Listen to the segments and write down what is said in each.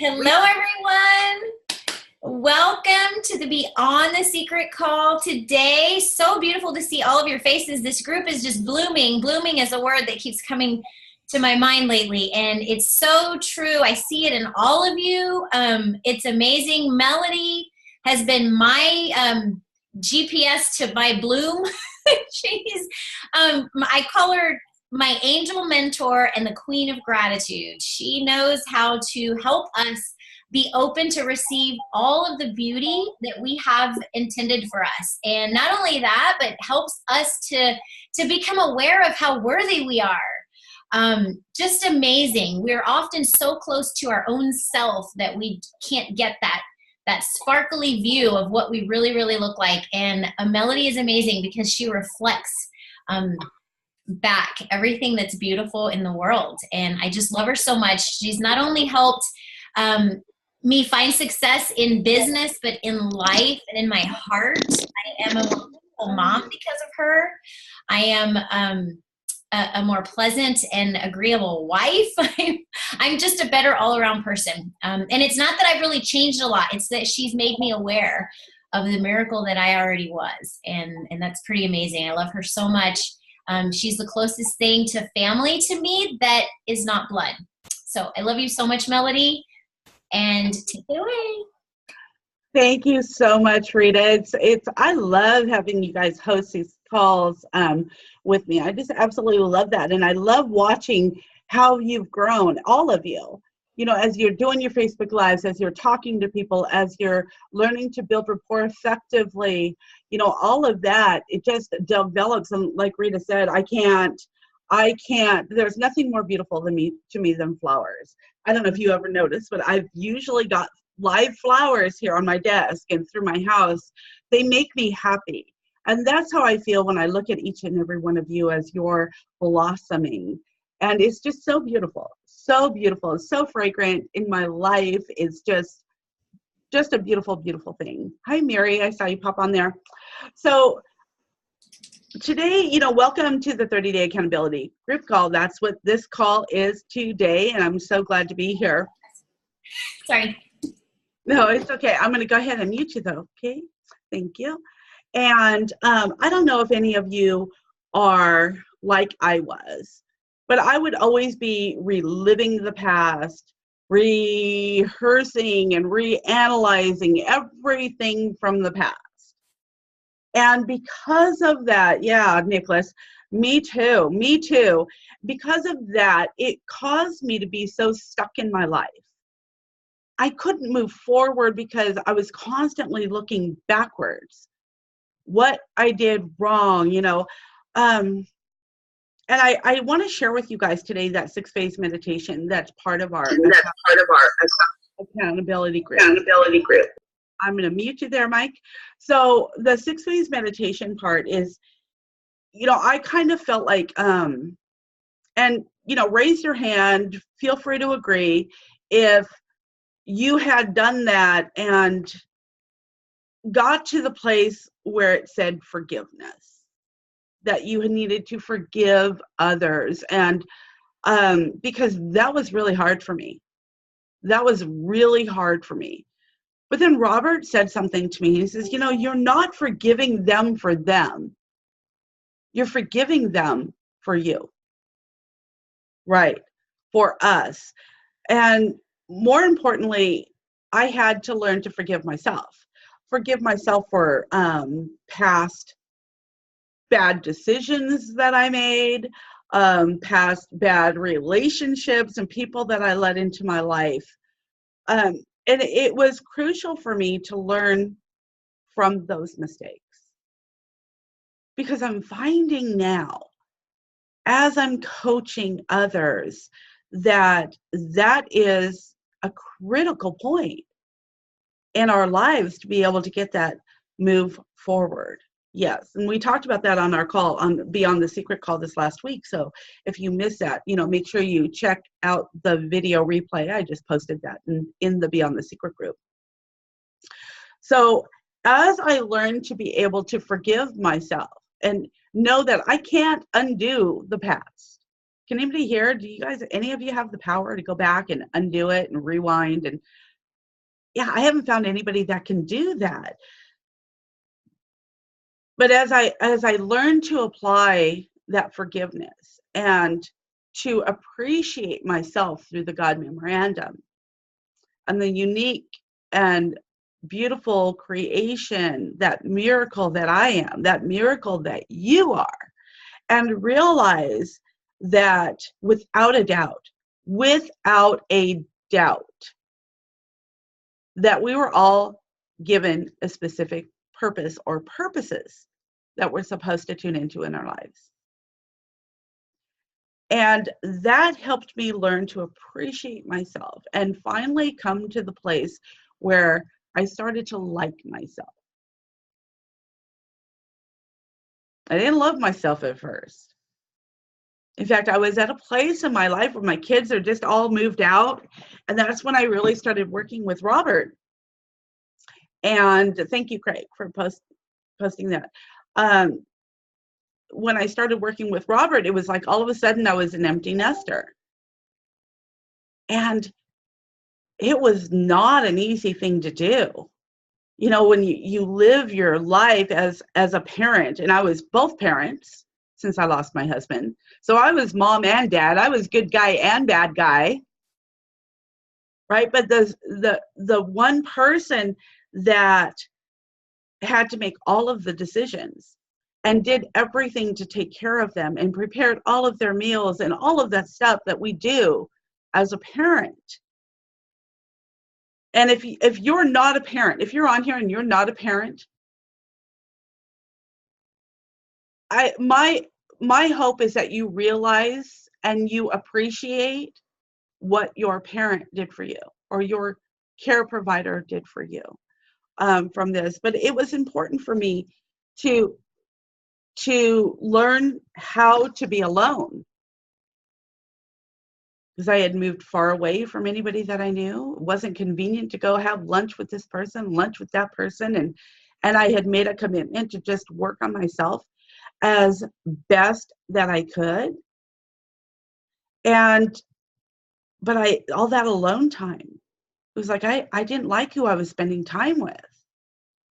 Hello, everyone. Welcome to the Beyond the Secret call today. So beautiful to see all of your faces. This group is just blooming. Blooming is a word that keeps coming to my mind lately, and it's so true. I see it in all of you. It's amazing. Melody has been my GPS to my bloom. I call her my angel mentor and the queen of gratitude. She knows how to help us be open to receive all of the beauty that we have intended for us. And not only that, but helps us to become aware of how worthy we are. Just amazing. We're often so close to our own self that we can't get that sparkly view of what we really, really look like. And Melody is amazing because she reflects back everything that's beautiful in the world. And I just love her so much. She's not only helped me find success in business, but in life and in my heart. I am a more beautiful mom because of her. I am a more pleasant and agreeable wife. I'm just a better all-around person. And it's not that I've really changed a lot. It's that she's made me aware of the miracle that I already was. And that's pretty amazing. I love her so much. She's the closest thing to family to me that is not blood. So I love you so much, Melody. And take it away. Thank you so much, Rita. I love having you guys host these calls with me. I just absolutely love that. And I love watching how you've grown, all of you. You know, as you're doing your Facebook Lives, as you're talking to people, as you're learning to build rapport effectively, you know, all of that, it just develops. And like Rita said, I can't, there's nothing more beautiful to me than flowers. I don't know if you ever noticed, but I've usually got live flowers here on my desk and through my house. They make me happy. And that's how I feel when I look at each and every one of you as you're blossoming. And it's just so beautiful, so fragrant in my life. It's just a beautiful, beautiful thing. Hi, Mary. I saw you pop on there. So today, you know, welcome to the 30-Day Accountability Group Call. That's what this call is today, and I'm so glad to be here. Sorry. No, it's okay. I'm going to go ahead and mute you, though, okay? Thank you. And I don't know if any of you are like I was, but I would always be reliving the past, rehearsing and reanalyzing everything from the past. And because of that, yeah, Nicholas, me too. Because of that, it caused me to be so stuck in my life. I couldn't move forward because I was constantly looking backwards. What I did wrong, you know. And I want to share with you guys today that 6-phase meditation that's part of our accountability group. I'm going to mute you there, Mike. So the 6-phase meditation part is, you know, I kind of felt like, and, you know, raise your hand, feel free to agree if you had done that and got to the place where it said forgiveness, that you needed to forgive others. And because that was really hard for me. But then Robert said something to me. He says, you know, you're not forgiving them for them. You're forgiving them for you. Right. For us. And more importantly, I had to learn to forgive myself. Forgive myself for past bad decisions that I made, past bad relationships and people that I let into my life. And it was crucial for me to learn from those mistakes. Because I'm finding now, as I'm coaching others, that is a critical point in our lives to be able to get that move forward. Yes, and we talked about that on our call, on Beyond the Secret call this last week. So if you missed that, you know, make sure you check out the video replay. I just posted that in the Beyond the Secret group. So as I learned to be able to forgive myself and know that I can't undo the past, Can anybody here, do you guys, any of you have the power to go back and undo it and rewind? And yeah, I haven't found anybody that can do that. But as I learned to apply that forgiveness and to appreciate myself through the God Memorandum and the unique and beautiful creation, that miracle that I am, that miracle that you are, and realize that without a doubt, that we were all given a specific purpose or purposes that we're supposed to tune into in our lives. And that helped me learn to appreciate myself and finally come to the place where I started to like myself. I didn't love myself at first. In fact, I was at a place in my life where my kids are just all moved out. And that's when I really started working with Robert. And thank you, Craig, for posting that. When I started working with Robert, it was like all of a sudden I was an empty nester. And it was not an easy thing to do. You know, when you live your life as a parent, and I was both parents since I lost my husband. So I was mom and dad. I was good guy and bad guy. Right? But the one person that had to make all of the decisions and did everything to take care of them and prepared all of their meals and all of that stuff that we do as a parent. And if you're not a parent, if you're on here and you're not a parent, my hope is that you realize and you appreciate what your parent did for you or your care provider did for you from this. But it was important for me to learn how to be alone, because I had moved far away from anybody that I knew. It wasn't convenient to go have lunch with this person, lunch with that person, and I had made a commitment to just work on myself as best that I could. But all that alone time, it was like I didn't like who I was spending time with.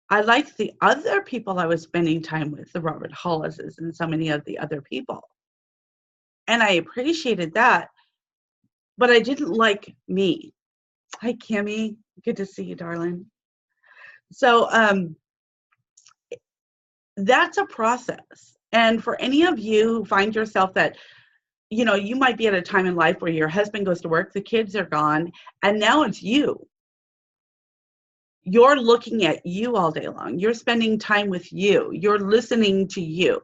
I liked the other people I was spending time with, the Robert Hollises and so many of the other people. And I appreciated that, but I didn't like me. Hi, Kimmy. Good to see you, darling. So that's a process. And for any of you who find yourself that, you know, you might be at a time in life where your husband goes to work, the kids are gone, and now it's you. You're looking at you all day long. You're spending time with you. You're listening to you.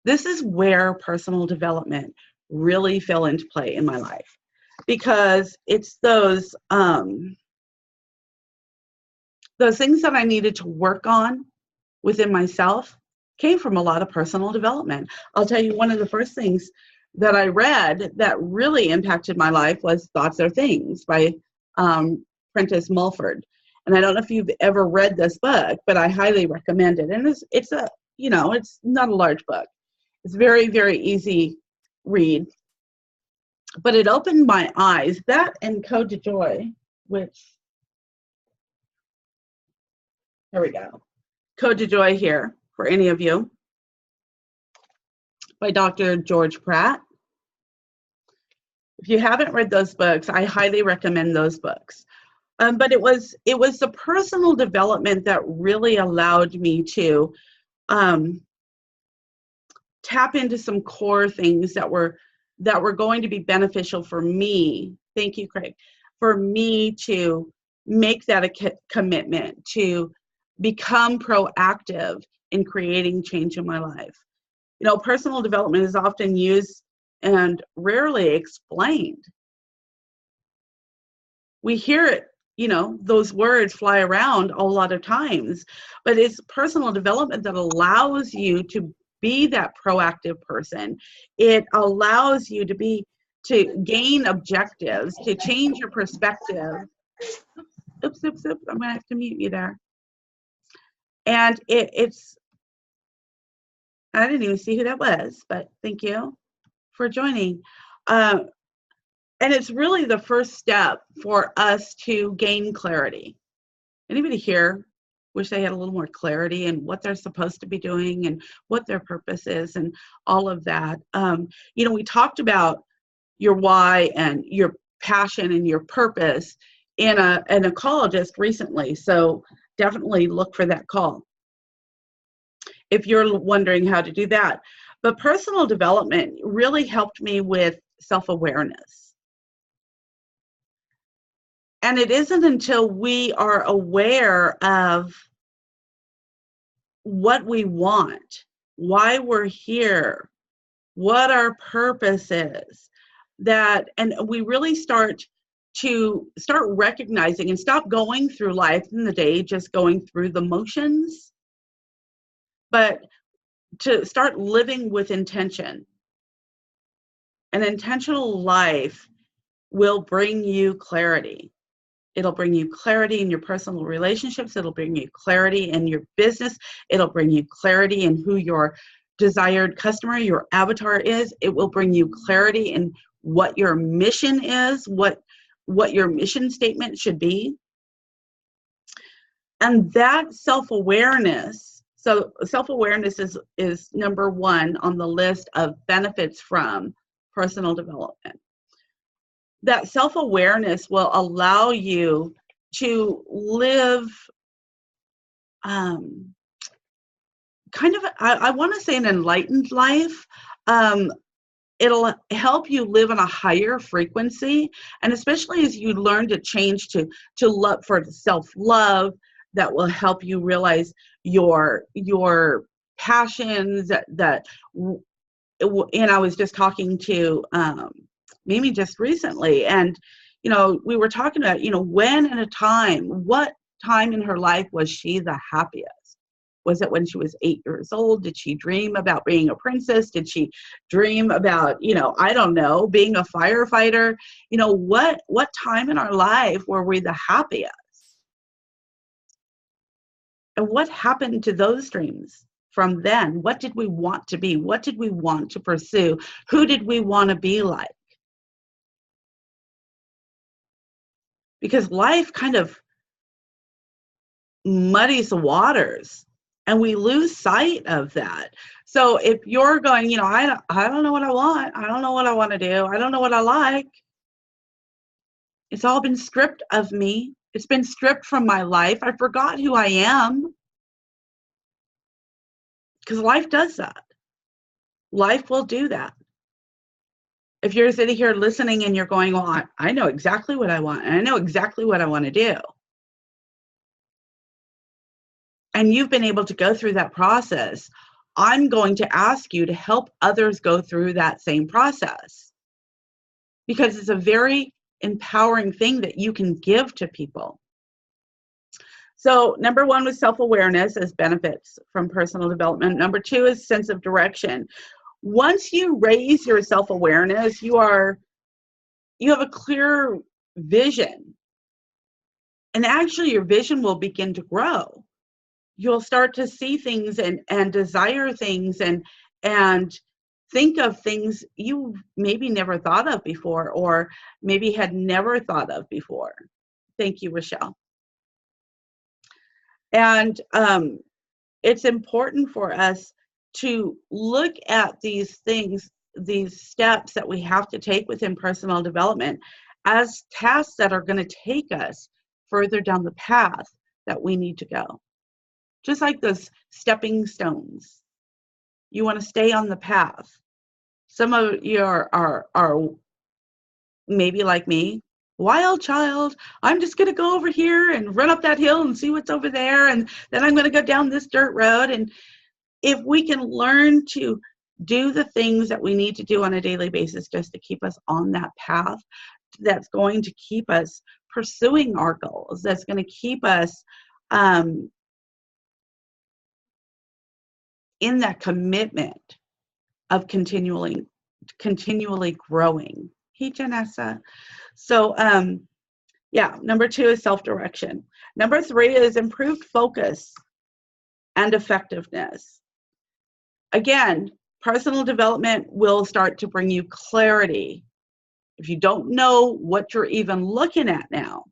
This is where personal development really fell into play in my life, because it's those things that I needed to work on within myself came from a lot of personal development. I'll tell you, one of the first things that I read that really impacted my life was Thoughts Are Things by Prentice Mulford. And I don't know if you've ever read this book, but I highly recommend it. And it's a, you know, it's not a large book. It's very, very easy read. But it opened my eyes. That and Code to Joy, which, here we go. Code to Joy here for any of you, by Dr. George Pratt. If you haven't read those books, I highly recommend those books. But it was the personal development that really allowed me to tap into some core things that were going to be beneficial for me. Thank you, Craig. For me to make that a commitment to become proactive in creating change in my life. You know, personal development is often used and rarely explained. We hear it, you know, those words fly around a lot of times, but it's personal development that allows you to be that proactive person. It allows you to gain objectives, to change your perspective. Oops, I'm gonna have to mute you there. And it's I didn't even see who that was, but thank you for joining. Uh, and it's really the first step for us to gain clarity. Anybody here wish they had a little more clarity in what they're supposed to be doing and what their purpose is and all of that? We talked about your why and your passion and your purpose in a call just recently. So definitely look for that call if you're wondering how to do that. But personal development really helped me with self-awareness. And it isn't until we are aware of what we want, why we're here, what our purpose is, and we really start recognizing and stop going through life in the day just going through the motions, but to start living with intention. An intentional life will bring you clarity. It'll bring you clarity in your personal relationships. It'll bring you clarity in your business. It'll bring you clarity in who your desired customer, your avatar is. It will bring you clarity in what your mission is, what your mission statement should be. And that self-awareness, so self-awareness is number one on the list of benefits from personal development. That self-awareness will allow you to live kind of, I want to say, an enlightened life. It'll help you live on a higher frequency, and especially as you learn to change to love, for self-love, that will help you realize your passions that and I was just talking to Mimi just recently, and we were talking about what time in her life was she the happiest? Was it when she was 8 years old? Did she dream about being a princess? Did she dream about, I don't know, being a firefighter? What time in our life were we the happiest? And what happened to those dreams from then? What did we want to be? What did we want to pursue? Who did we want to be like? Because life kind of muddies the waters and we lose sight of that. So if you're going, I don't know what I want. I don't know what I want to do. I don't know what I like. It's all been stripped of me. It's been stripped from my life. I forgot who I am. Because life does that. Life will do that. If you're sitting here listening and you're going, well, I know exactly what I want, and I know exactly what I want to do. And you've been able to go through that process, I'm going to ask you to help others go through that same process. Because it's a very empowering thing that you can give to people. So number one was self-awareness as benefits from personal development. Number two is sense of direction. Once you raise your self-awareness, you have a clear vision. And actually your vision will begin to grow. You'll start to see things and desire things and think of things you maybe never thought of before, or maybe had never thought of before. Thank you, Rochelle. And it's important for us to look at these things, these steps that we have to take within personal development as tasks that are going to take us further down the path that we need to go. Just like those stepping stones. You want to stay on the path. Some of you are maybe like me, wild child. I'm just going to go over here and run up that hill and see what's over there, and then I'm going to go down this dirt road. And if we can learn to do the things that we need to do on a daily basis just to keep us on that path, that's going to keep us pursuing our goals, that's going to keep us in that commitment of continually growing. Hey, Janessa. So, number two is self-direction. Number three is improved focus and effectiveness. Again, personal development will start to bring you clarity. If you don't know what you're even looking at now,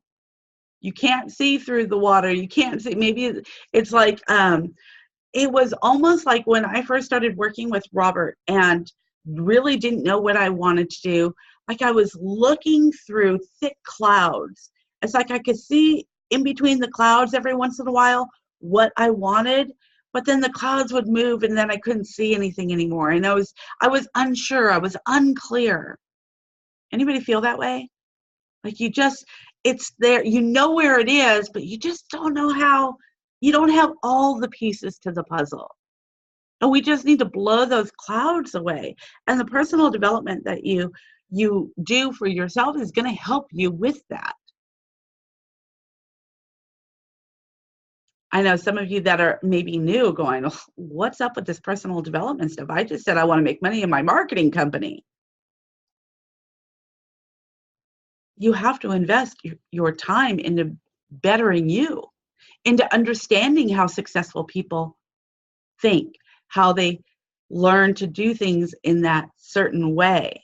you can't see through the water. You can't see. Maybe it's like, it was almost like when I first started working with Robert and really didn't know what I wanted to do. Like I was looking through thick clouds. It's like I could see in between the clouds every once in a while what I wanted, but then the clouds would move and then I couldn't see anything anymore. And I was unsure. I was unclear. Anybody feel that way? Like it's there, you know where it is, but you just don't know how, you don't have all the pieces to the puzzle. And we just need to blow those clouds away. And the personal development that you do for yourself is going to help you with that. I know some of you that are maybe new going, oh, what's up with this personal development stuff? I just said I want to make money in my marketing company. You have to invest your time into bettering you, into understanding how successful people think, how they learn to do things in that certain way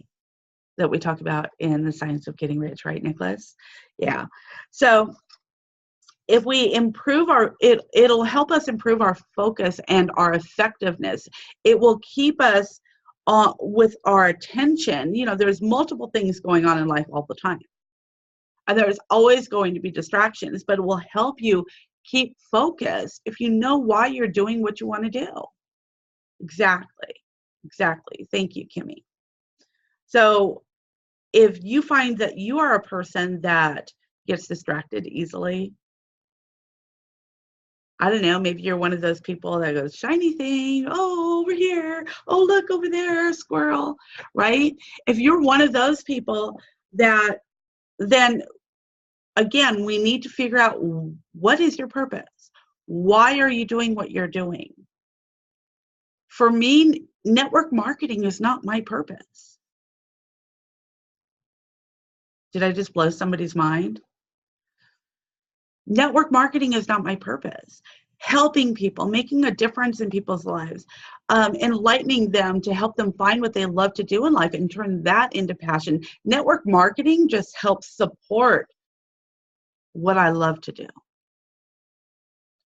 that we talk about in The Science of Getting Rich, right, Nicholas? Yeah. So if we improve it'll help us improve our focus and our effectiveness. It will keep us with our attention. You know, there's multiple things going on in life all the time. And there's always going to be distractions, but it will help you keep focused if you know why you're doing what you want to do. Exactly. Thank you, Kimmy. So if you find that you are a person that gets distracted easily, I don't know, maybe you're one of those people that goes, shiny thing, oh, over here, oh, look over there, squirrel, right? If you're one of those people that, then again, we need to figure out, what is your purpose? Why are you doing what you're doing? For me, network marketing is not my purpose. Did I just blow somebody's mind? Network marketing is not my purpose. Helping people, making a difference in people's lives, enlightening them to help them find what they love to do in life and turn that into passion. Network marketing just helps support what I love to do,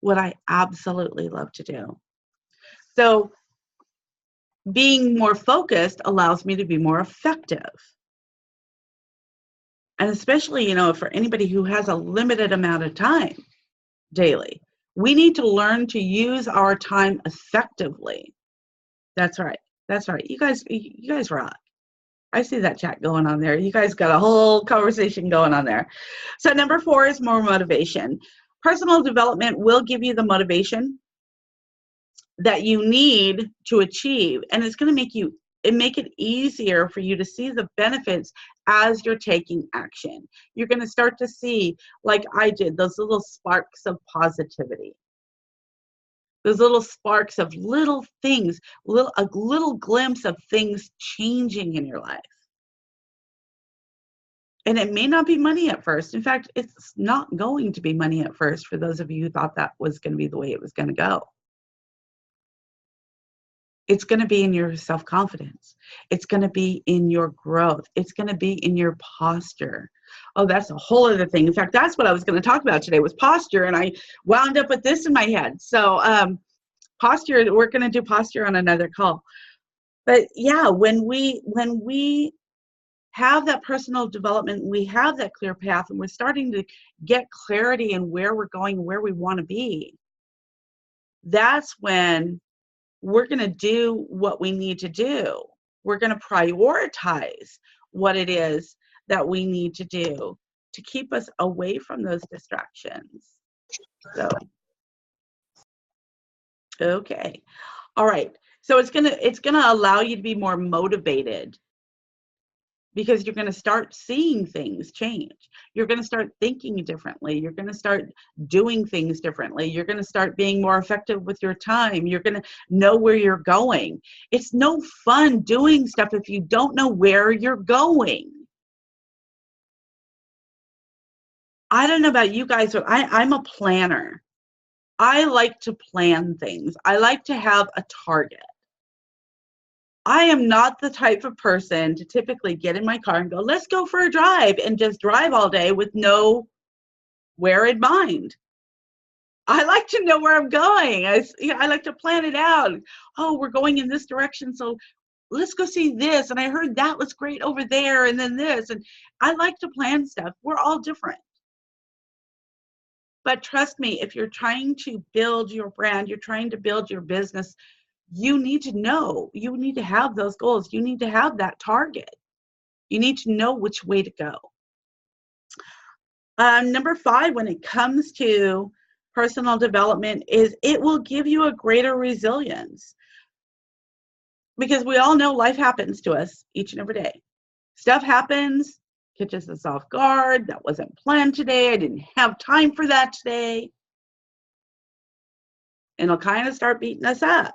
what I absolutely love to do. So being more focused allows me to be more effective. And especially, you know, for anybody who has a limited amount of time daily, we need to learn to use our time effectively. That's right. You guys rock. I see that chat going on there. You guys got a whole conversation going on there. So number 4 is more motivation. Personal development will give you the motivation that you need to achieve, and it's going to make it easier for you to see the benefits as you're taking action. You're going to start to see, like I did, those little sparks of positivity. Those little sparks of little things, a little glimpse of things changing in your life. And it may not be money at first. In fact, it's not going to be money at first for those of you who thought that was going to be the way it was going to go. It's going to be in your self-confidence. It's going to be in your growth. It's going to be in your posture. Oh, that's a whole other thing. In fact, that's what I was going to talk about today was posture, and I wound up with this in my head. So posture, we're going to do posture on another call. But yeah, when we have that personal development, we have that clear path, and we're starting to get clarity in where we're going, where we want to be, that's when we're going to do what we need to do. We're going to prioritize what it is that we need to do to keep us away from those distractions. So, okay. All right. So it's going to allow you to be more motivated, because you're going to start seeing things change. You're going to start thinking differently. You're going to start doing things differently. You're going to start being more effective with your time. You're going to know where you're going. It's no fun doing stuff if you don't know where you're going. I don't know about you guys, but I'm a planner. I like to plan things. I like to have a target. I am not the type of person to typically get in my car and go, let's go for a drive, and just drive all day with no where in mind. I like to know where I'm going. I like to plan it out. Oh, we're going in this direction, so let's go see this. And I heard that was great over there, and then this. And I like to plan stuff. We're all different. But trust me, if you're trying to build your brand, you're trying to build your business, you need to know, you need to have those goals. You need to have that target. You need to know which way to go. Number 5, when it comes to personal development, is it will give you a greater resilience. Because we all know life happens to us each and every day. Stuff happens, catches us off guard. That wasn't planned today. I didn't have time for that today. And it'll kind of start beating us up.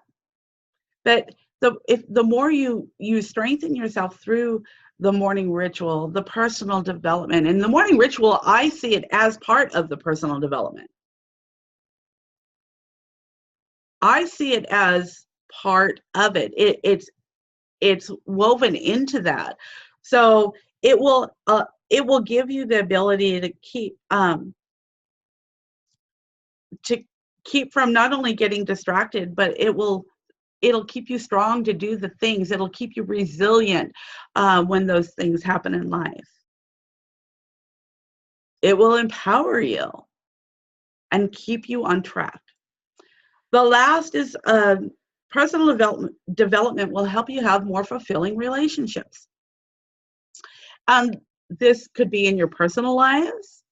But the more you strengthen yourself through the morning ritual, the personal development, and the morning ritual, I see it as part of the personal development. I see it as part of it. It's woven into that. So it will give you the ability to keep from not only getting distracted, but it'll keep you strong to do the things. It'll keep you resilient when those things happen in life. It will empower you and keep you on track. The last is personal development will help you have more fulfilling relationships. This could be in your personal lives.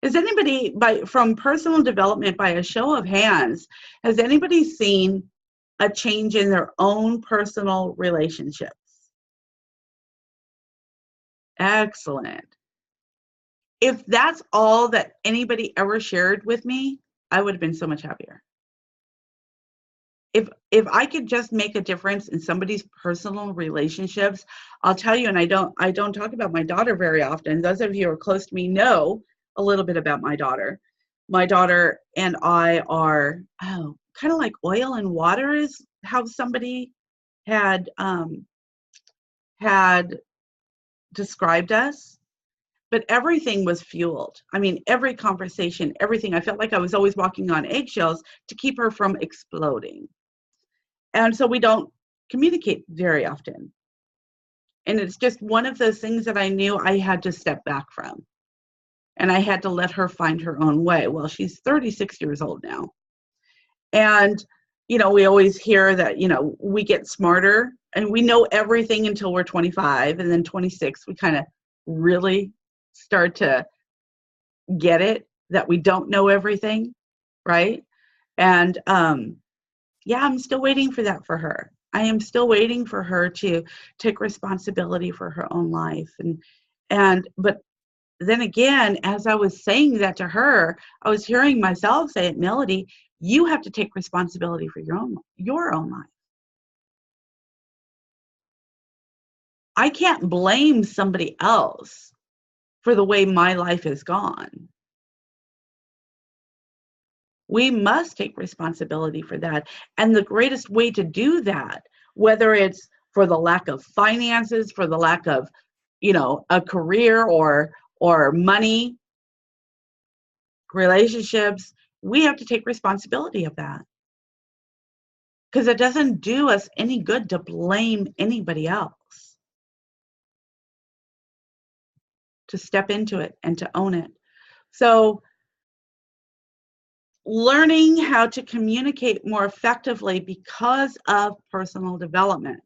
Has anybody, from personal development, by a show of hands, has anybody seen a change in their own personal relationships? Excellent. If that's all that anybody ever shared with me, I would have been so much happier. If I could just make a difference in somebody's personal relationships, I'll tell you, and I don't talk about my daughter very often. Those of you who are close to me know a little bit about my daughter. My daughter and I are kind of like oil and water, is how somebody had described us. But everything was fueled. I mean, every conversation, everything. I felt like I was always walking on eggshells to keep her from exploding. And so we don't communicate very often. And it's just one of those things that I knew I had to step back from. And I had to let her find her own way. Well, she's 36 years old now. And, we always hear that, we get smarter and we know everything until we're 25. And then 26, we kind of really start to get it, that we don't know everything, right? And, I'm still waiting for that for her. I am still waiting for her to take responsibility for her own life. But then again, as I was saying that to her, I was hearing myself say it, Melody, you have to take responsibility for your own life. I can't blame somebody else for the way my life has gone. We must take responsibility for that. And the greatest way to do that, whether it's for the lack of finances, for the lack of, a career or money, relationships, we have to take responsibility of that. Because it doesn't do us any good to blame anybody else. To step into it and to own it. So, learning how to communicate more effectively because of personal development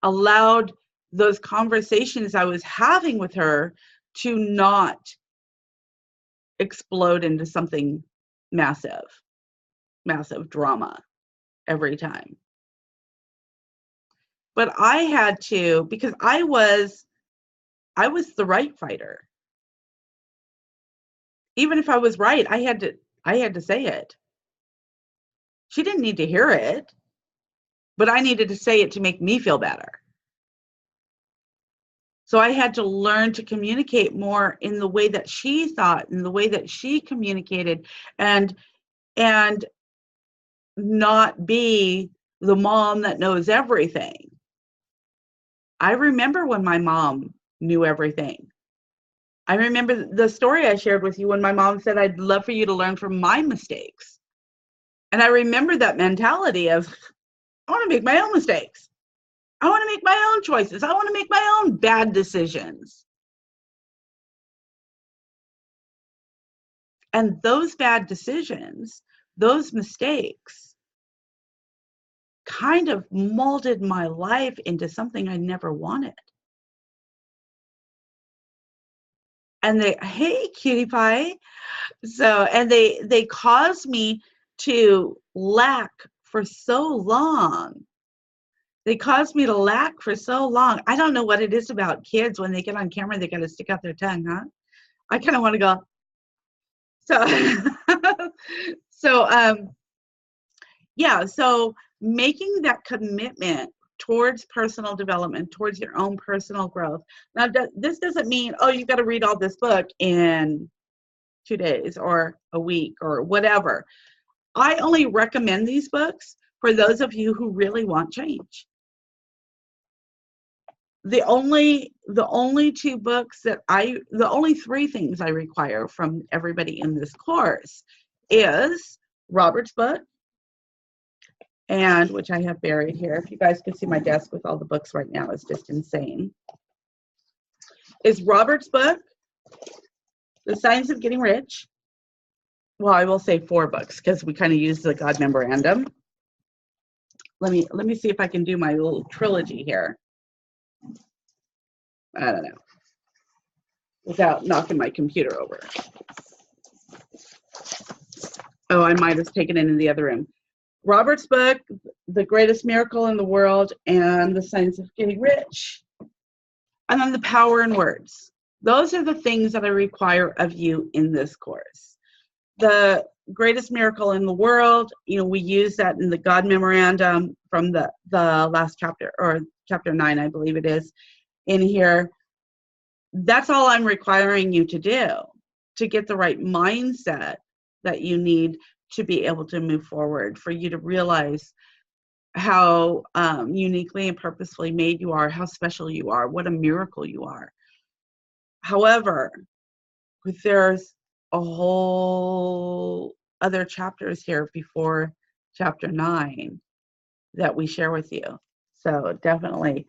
allowed those conversations I was having with her to not explode into something massive drama every time. But I had to, because I was the right fighter. Even if I was right, I had to say it. She didn't need to hear it, but I needed to say it to make me feel better. So I had to learn to communicate more in the way that she thought, in the way that she communicated, and not be the mom that knows everything. I remember when my mom knew everything. I remember the story I shared with you when my mom said, I'd love for you to learn from my mistakes. And I remember that mentality of, I want to make my own mistakes. I want to make my own choices. I want to make my own bad decisions. And those bad decisions, those mistakes, kind of molded my life into something I never wanted. And they, hey, cutie pie. So, and they caused me to lack for so long. They caused me to lack for so long. I don't know what it is about kids when they get on camera, they got to stick out their tongue, huh? I kind of want to go. So, yeah, so making that commitment towards personal development, towards your own personal growth. Now, this doesn't mean, oh, you got to read all this book in 2 days or a week or whatever. I only recommend these books for those of you who really want change. The only 2 books that the only 3 things I require from everybody in this course is Robert's book, and which I have buried here. If you guys can see my desk with all the books right now, it's just insane. Is Robert's book, The Science of Getting Rich. Well, I will say 4 books because we kind of use the God Memorandum. Let me see if I can do my little trilogy here. I don't know, without knocking my computer over. Oh, I might have taken it in the other room. Robert's book, The Greatest Miracle in the World, and The Science of Getting Rich. And then The Power in Words. Those are the things that I require of you in this course. The Greatest Miracle in the World, we use that in the God Memorandum from the last chapter, or chapter 9, I believe it is, in here. That's all I'm requiring you to do to get the right mindset that you need to be able to move forward, for you to realize how uniquely and purposefully made you are, how special you are, what a miracle you are. However, there's a whole other chapters here before chapter 9 that we share with you. So definitely,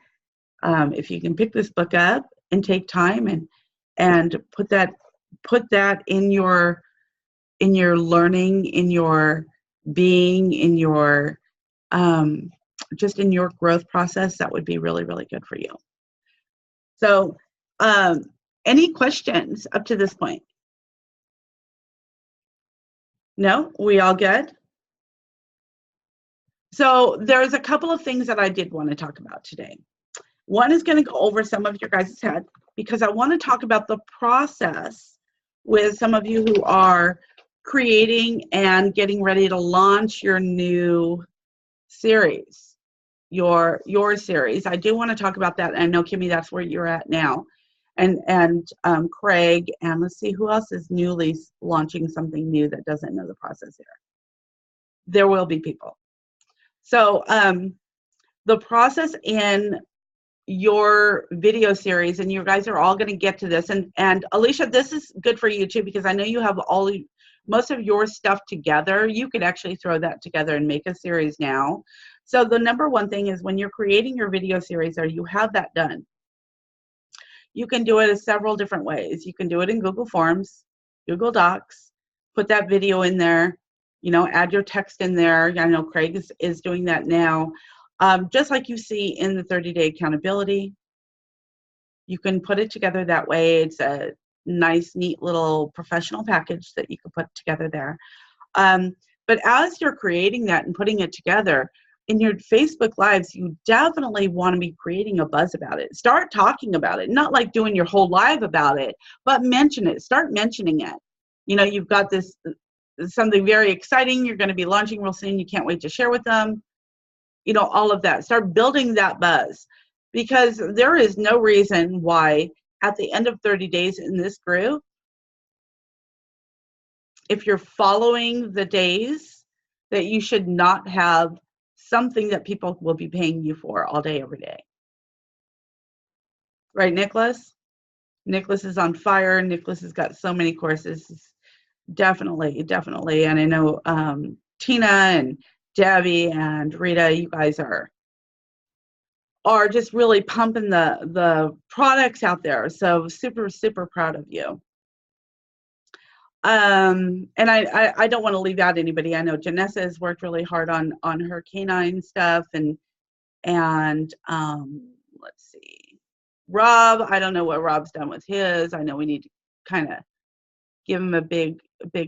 if you can pick this book up and take time and put that in your learning, in your being, in your just in your growth process, that would be really, really good for you. So any questions up to this point? No? We all good? So there's a couple of things that I did want to talk about today. One is going to go over some of your guys' head, because I want to talk about the process with some of you who are creating and getting ready to launch your new series, your series. I do want to talk about that. And I know, Kimmy, that's where you're at now. And Craig, and let's see who else is newly launching something new that doesn't know the process here. There will be people. So the process in your video series, and you guys are all going to get to this, and Alicia, this is good for you too, because I know you have most of your stuff together. You could actually throw that together and make a series now. So the number one thing is, when you're creating your video series, or you have that done, you can do it in several different ways. You can do it in Google Forms, Google Docs, put that video in there, add your text in there. I know Craig is doing that now. Just like you see in the 30-day accountability, you can put it together that way. It's a nice, neat little professional package that you can put together there. But as you're creating that and putting it together, in your Facebook Lives, you definitely want to be creating a buzz about it. Start talking about it, not like doing your whole live about it, but mention it. Start mentioning it. You've got this, something very exciting you're going to be launching real soon. You can't wait to share with them. All of that. Start building that buzz, because there is no reason why at the end of 30 days in this group, if you're following the days, that you should not have something that people will be paying you for all day, every day. Right, Nicholas? Nicholas is on fire. Nicholas has got so many courses. Definitely, definitely. And I know Tina and Debbie and Rita, you guys are just really pumping the products out there. So super, super proud of you. And I don't want to leave out anybody. I know Janessa has worked really hard on her canine stuff, and let's see, Rob, I don't know what Rob's done with his. I know we need to kind of give him a big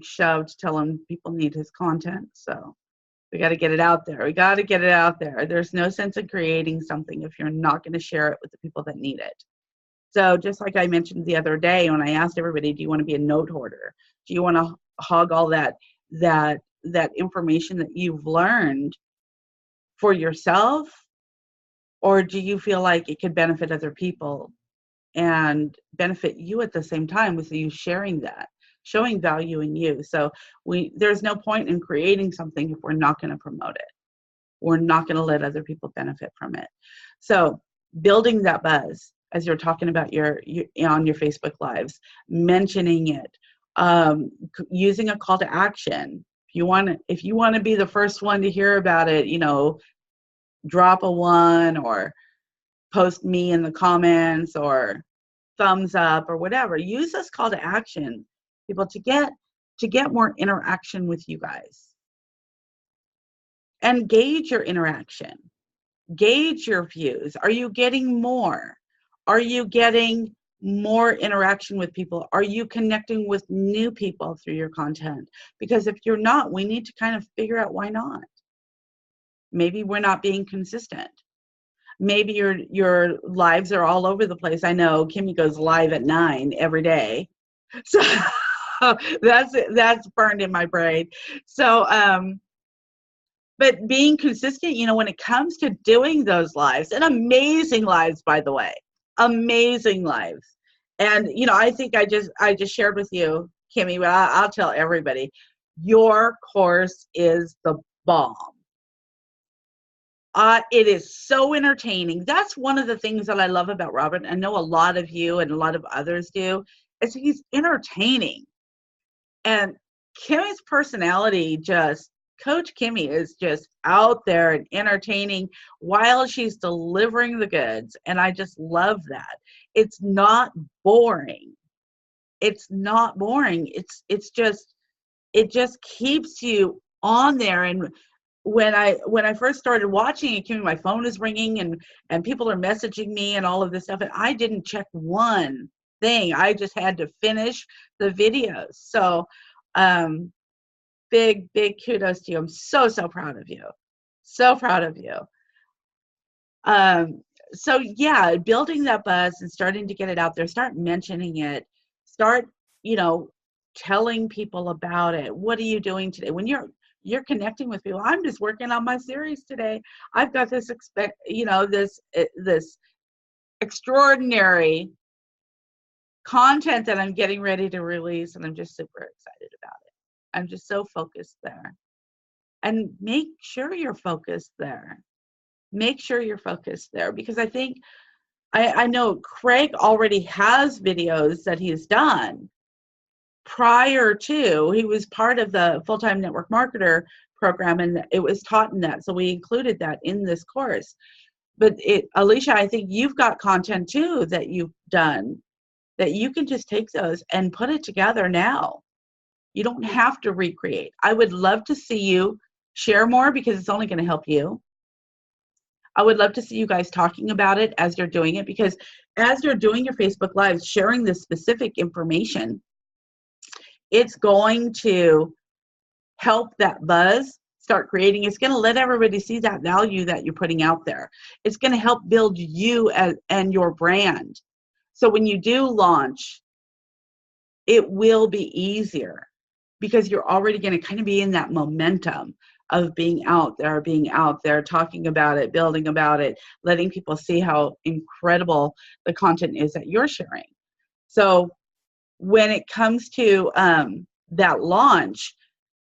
shove to tell him people need his content. So we got to get it out there. We got to get it out there. There's no sense in creating something if you're not going to share it with the people that need it. So just like I mentioned the other day when I asked everybody, do you want to be a note hoarder? Do you want to hog all that information that you've learned for yourself? Or do you feel like it could benefit other people and benefit you at the same time with you sharing that, showing value in you? So there's no point in creating something if we're not going to promote it. We're not going to let other people benefit from it. So building that buzz, as you're talking about on your Facebook Lives, mentioning it, using a call to action. If you want to be the first one to hear about it, drop a 1 or post me in the comments or thumbs up or whatever. Use this call to action, people, to get more interaction with you guys. And gauge your interaction. Gauge your views. Are you getting more? Are you getting more interaction with people? Are you connecting with new people through your content? Because if you're not, we need to kind of figure out why not. Maybe we're not being consistent. Maybe your lives are all over the place. I know Kimmy goes live at 9 every day. So that's burned in my brain. So, but being consistent, when it comes to doing those lives, and amazing lives, by the way, amazing lives. And, I think I just shared with you, Kimmy, but I'll tell everybody, your course is the bomb. It is so entertaining. That's one of the things that I love about Robert. I know a lot of you and a lot of others do, is he's entertaining. And Kimmy's personality Coach Kimmy is just out there and entertaining while she's delivering the goods. And I just love that. It's not boring. It's not boring. It just keeps you on there. And when I first started watching it, Kimmy, my phone is ringing and people are messaging me and all of this stuff. And I didn't check one thing. I just had to finish the videos. So, big kudos to you. I'm so proud of you. So proud of you. So yeah, building that buzz and starting to get it out there, start mentioning it, start, telling people about it. What are you doing today? When you're connecting with people, I'm just working on my series today. I've got this this extraordinary content that I'm getting ready to release, and I'm just super excited about it. I'm just so focused there. And make sure you're focused there. Make sure you're focused there, because I think, I know Craig already has videos that he's done prior to, he was part of the Full-Time Network Marketer program, and it was taught in that. So we included that in this course. But Alicia, I think you've got content too that you've done that you can just take those and put it together now. You don't have to recreate. I would love to see you share more, because it's only going to help you. I would love to see you guys talking about it as you're doing it, because as you're doing your Facebook Lives, sharing this specific information, it's going to help that buzz start creating. It's going to let everybody see that value that you're putting out there. It's going to help build you and your brand. So when you do launch, it will be easier, because you're already going to kind of be in that momentum of being out there, talking about it, building about it, letting people see how incredible the content is that you're sharing. So when it comes to that launch,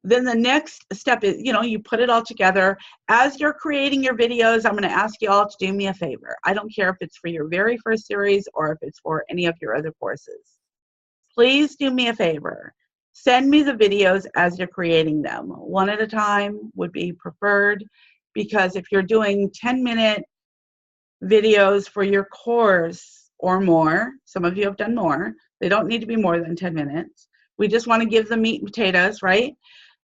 Then the next step is, you put it all together. As you're creating your videos, I'm going to ask you all to do me a favor. I don't care if it's for your very first series or if it's for any of your other courses. Please do me a favor. Send me the videos as you're creating them. One at a time would be preferred, because if you're doing 10-minute videos for your course or more, some of you have done more, they don't need to be more than 10 minutes. We just want to give them meat and potatoes, right?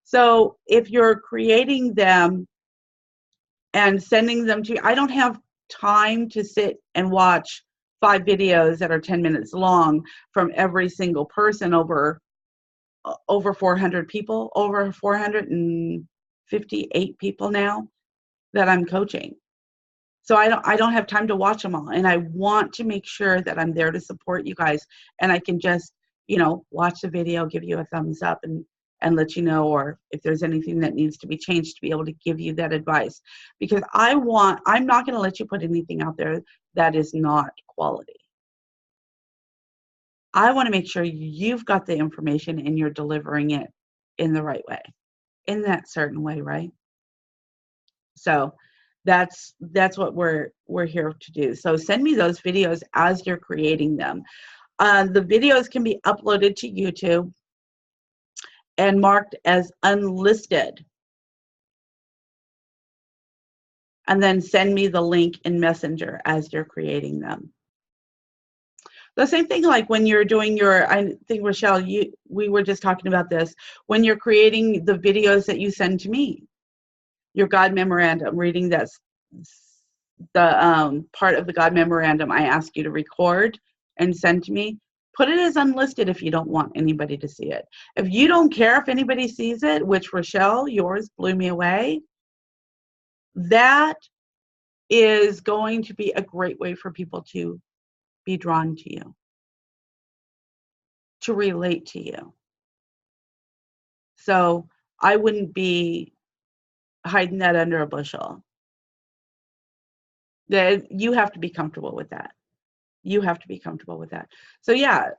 So if you're creating them and sending them to, I don't have time to sit and watch 5 videos that are 10 minutes long from every single person, over 400 people, over 458 people now that I'm coaching. So I don't have time to watch them all, and I want to make sure that I'm there to support you guys, and I can just, watch the video, give you a thumbs up, and let you know, or if there's anything that needs to be changed, to be able to give you that advice, because I'm not going to let you put anything out there that is not quality. I want to make sure you've got the information and you're delivering it in the right way, in that certain way, right? So that's what we're here to do. So send me those videos as you're creating them. The videos can be uploaded to YouTube and marked as unlisted, and then send me the link in Messenger as you're creating them. The same thing like when you're doing I think, Rochelle, we were just talking about this, when you're creating the videos that you send to me, your God Memorandum, reading the part of the God Memorandum I ask you to record and send to me, put it as unlisted if you don't want anybody to see it. If you don't care if anybody sees it, which, Rochelle, yours blew me away, that is going to be a great way for people to be drawn to you, to relate to you. So I wouldn't be hiding that under a bushel. You have to be comfortable with that. You have to be comfortable with that. So yeah,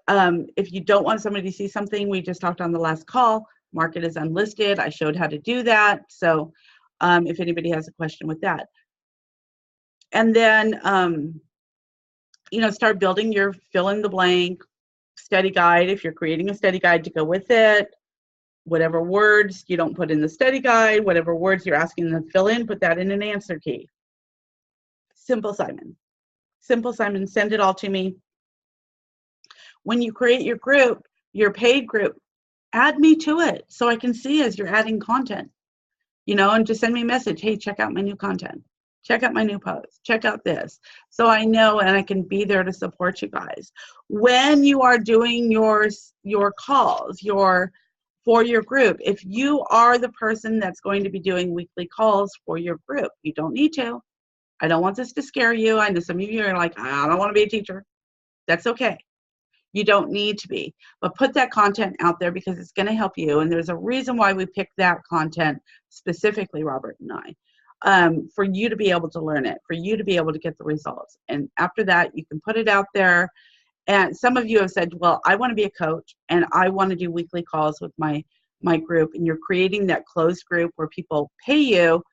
if you don't want somebody to see something, we just talked on the last call, mark it as unlisted. I showed how to do that. So if anybody has a question with that. And then, start building your fill in the blank study guide. If you're creating a study guide to go with it, whatever words you don't put in the study guide, whatever words you're asking them to fill in, put that in an answer key. Simple Simon. Simple Simon, send it all to me. When you create your group, your paid group, add me to it so I can see as you're adding content, and just send me a message. Hey, check out my new content. Check out my new post. Check out this. So I know, and I can be there to support you guys. When you are doing your calls, for your group, if you are the person that's going to be doing weekly calls for your group, you don't need to. I don't want this to scare you. I know some of you are like, I don't want to be a teacher. That's okay. You don't need to be, but put that content out there because it's going to help you. And there's a reason why we picked that content specifically, Robert and I, for you to be able to learn it, for you to be able to get the results. And after that, you can put it out there. And some of you have said, well, I want to be a coach and I want to do weekly calls with my group. And you're creating that closed group where people pay you,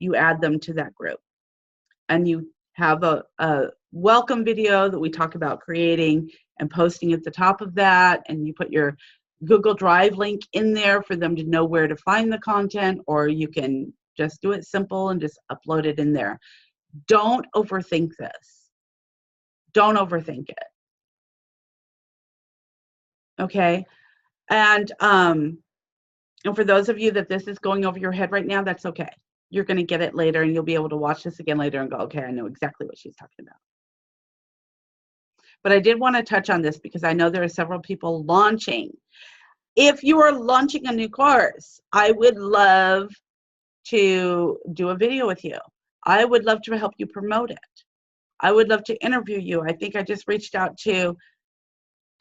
you add them to that group. And you have a welcome video that we talk about creating and posting at the top of that, and you put your Google Drive link in there for them to know where to find the content, or you can just do it simple and just upload it in there. Don't overthink this. Don't overthink it. Okay? And for those of you that this is going over your head right now, that's okay. You're going to get it later, and you'll be able to watch this again later and go, okay, I know exactly what she's talking about. But I did want to touch on this because I know there are several people launching. If you are launching a new course, I would love to do a video with you. I would love to help you promote it. I would love to interview you. I think I just reached out to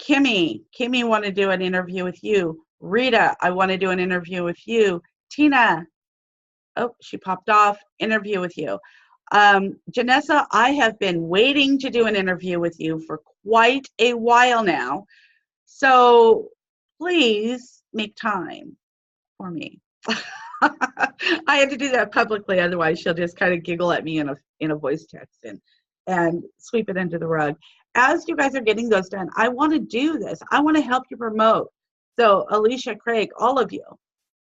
Kimmy. Kimmy want to do an interview with you. Rita, I want to do an interview with you. Tina, oh, she popped off, interview with you. Janessa, I have been waiting to do an interview with you for quite a while now. So please make time. for me. I had to do that publicly, otherwise she'll just kind of giggle at me in a voice text and sweep it under the rug. As you guys are getting those done, I want to do this. I want to help you promote. So Alicia, Craig, all of you,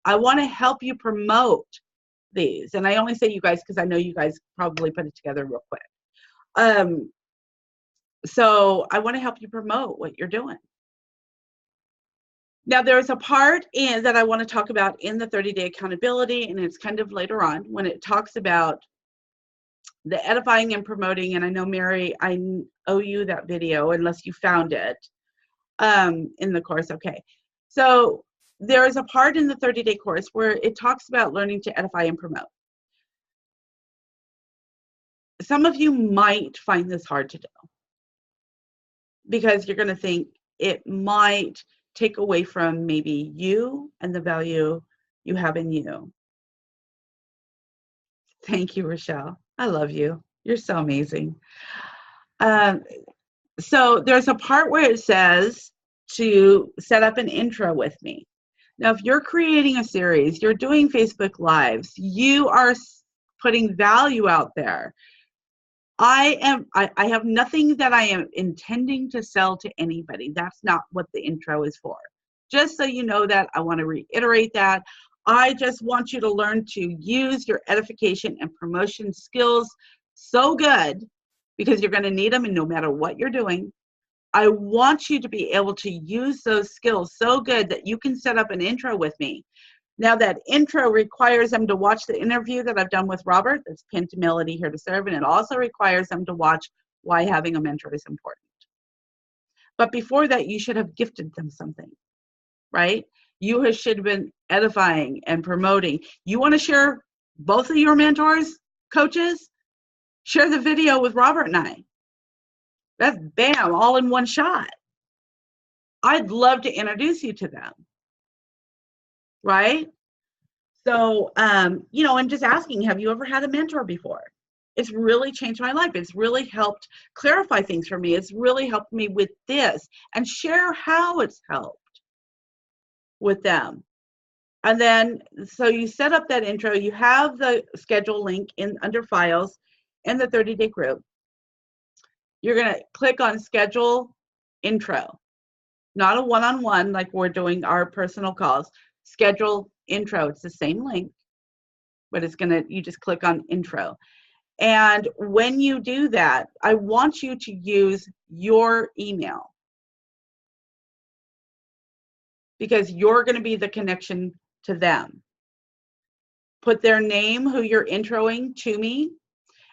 I want to help you promote these. And I only say you guys because I know you guys probably put it together real quick. So I want to help you promote what you're doing. Now, there's a part that I want to talk about in the 30-day accountability, and it's kind of later on when it talks about the edifying and promoting. And I know, Mary, I owe you that video unless you found it in the course. Okay. So there is a part in the 30-day course where it talks about learning to edify and promote. Some of you might find this hard to do because you're going to think it might take away from maybe you and the value you have in you. Thank you, Rochelle. I love you. You're so amazing. So there's a part where it says to set up an intro with me. Now, if you're creating a series, you're doing Facebook Lives, you are putting value out there. I have nothing that I am intending to sell to anybody. That's not what the intro is for. Just so you know that, I want to reiterate that. I just want you to learn to use your edification and promotion skills so good, because you're going to need them, and no matter what you're doing, I want you to be able to use those skills so good that you can set up an intro with me. Now, that intro requires them to watch the interview that I've done with Robert, that's pinned to Melody Here to Serve, and it also requires them to watch Why Having a Mentor is Important. But before that, you should have gifted them something, right? You should have been edifying and promoting. You want to share both of your mentors, coaches? Share the video with Robert and I. That's bam, all in one shot. I'd love to introduce you to them. Right? So, you know, I'm just asking, have you ever had a mentor before? It's really changed my life. It's really helped clarify things for me. It's really helped me with this, and share how it's helped with them. And then, so you set up that intro, you have the schedule link under files in the 30-day group. You're going to click on schedule intro, not a one-on-one like we're doing our personal calls. Schedule intro. It's the same link, but you just click on intro. And when you do that, I want you to use your email, because you're going to be the connection to them. Put their name, who you're introing to me,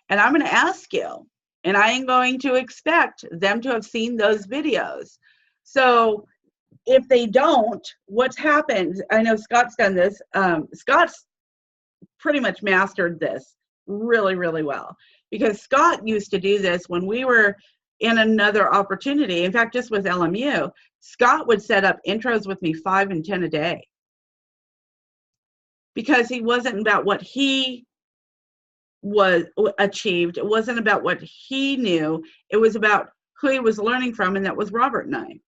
and I'm going to ask you, and I am going to expect them to have seen those videos. So if they don't, what's happened? I know Scott's done this. Scott's pretty much mastered this really, really well, because Scott used to do this when we were in another opportunity. In fact, just with LMU, Scott would set up intros with me 5 and 10 a day, because he wasn't about what he was achieved. It wasn't about what he knew. It was about who he was learning from, and that was Robert and I.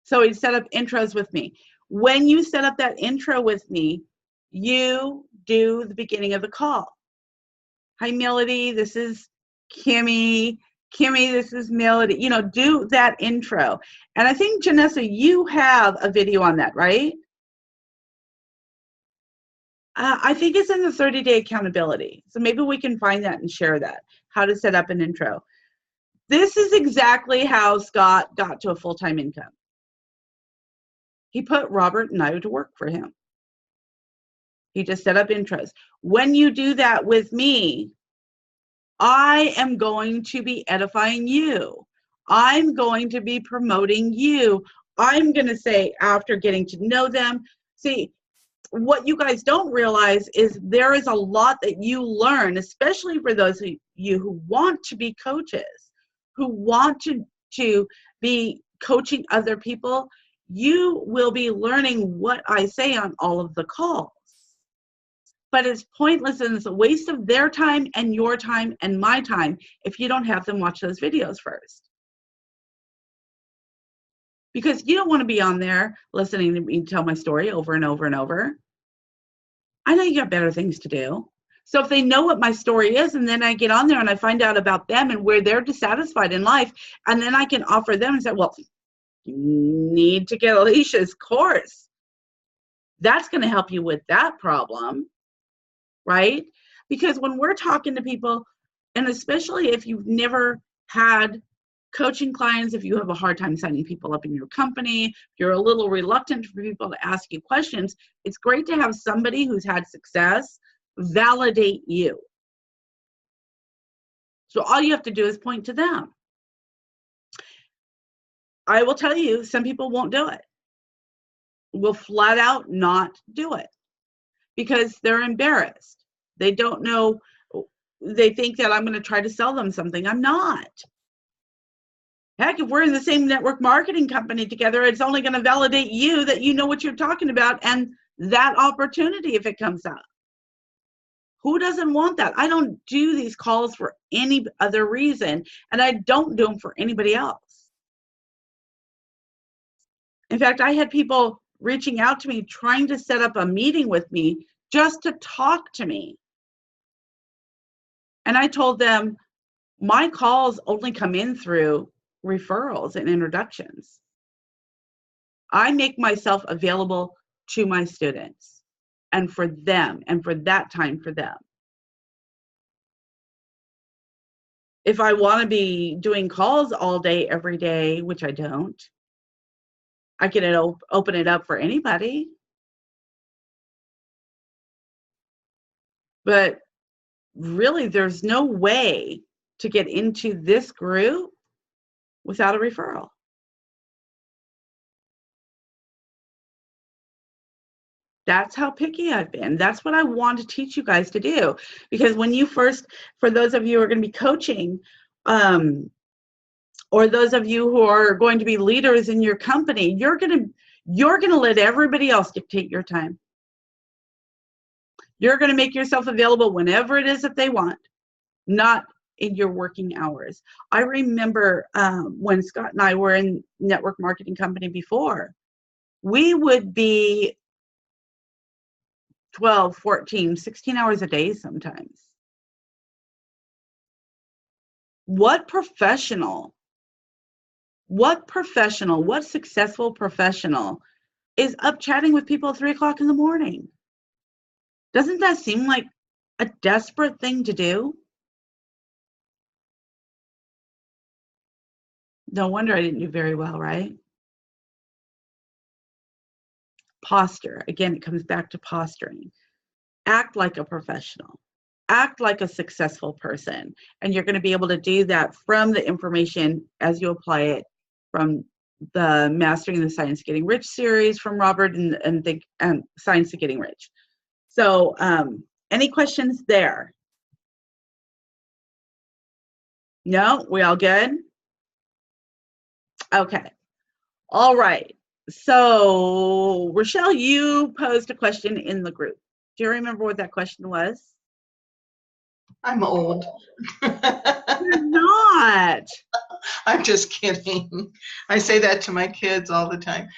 So he set up intros with me. When you set up that intro with me, you do the beginning of the call. Hi, Melody. This is Kimmy. Kimmy, this is Melody. You know, do that intro. And I think, Janessa, you have a video on that, right? I think it's in the 30-day accountability. So maybe we can find that and share that, how to set up an intro. This is exactly how Scott got to a full-time income. He put Robert and I to work for him. He just set up intros. When you do that with me, I am going to be edifying you. I'm going to be promoting you. I'm going to say, after getting to know them, see, what you guys don't realize is there is a lot that you learn, especially for those of you who want to be coaches, who want to be coaching other people. You will be learning what I say on all of the calls. But it's pointless, and it's a waste of their time and your time and my time if you don't have them watch those videos first. because you don't want to be on there listening to me tell my story over and over and over. I know you got better things to do. So if they know what my story is, and then I get on there and I find out about them and where they're dissatisfied in life, and then I can offer them and say, well, you need to get Alicia's course. That's going to help you with that problem, right? Because when we're talking to people, and especially if you've never had coaching clients, if you have a hard time signing people up in your company, if you're a little reluctant for people to ask you questions, it's great to have somebody who's had success validate you. So all you have to do is point to them. I will tell you, some people won't do it. Will flat out not do it because they're embarrassed. They don't know. They think that I'm going to try to sell them something. I'm not. Heck, if we're in the same network marketing company together, it's only going to validate you that you know what you're talking about and that opportunity if it comes up. Who doesn't want that? I don't do these calls for any other reason, and I don't do them for anybody else. In fact, I had people reaching out to me trying to set up a meeting with me just to talk to me. And I told them, my calls only come in through referrals and introductions. I make myself available to my students and for them and for that time for them. If I want to be doing calls all day, every day, which I don't, I can open it up for anybody. But really, there's no way to get into this group without a referral. That's how picky I've been. That's what I want to teach you guys to do. Because when you first, for those of you who are going to be coaching, or those of you who are going to be leaders in your company, you're going to let everybody else dictate your time. You're going to make yourself available whenever it is that they want, not in your working hours. I remember when Scott and I were in network marketing company before, we would be 12, 14, 16 hours a day sometimes. What successful professional is up chatting with people at 3 o'clock in the morning? Doesn't that seem like a desperate thing to do? No wonder I didn't do very well, right? Posture. Again, it comes back to posturing. Act like a professional. Act like a successful person. And you're going to be able to do that from the information as you apply it from the Mastering the Science of Getting Rich series from Robert and the Science of Getting Rich. So any questions there? No? We all good? Okay. All right. So Rochelle, you posed a question in the group. Do you remember what that question was? I'm old. You're not. I'm just kidding. I say that to my kids all the time.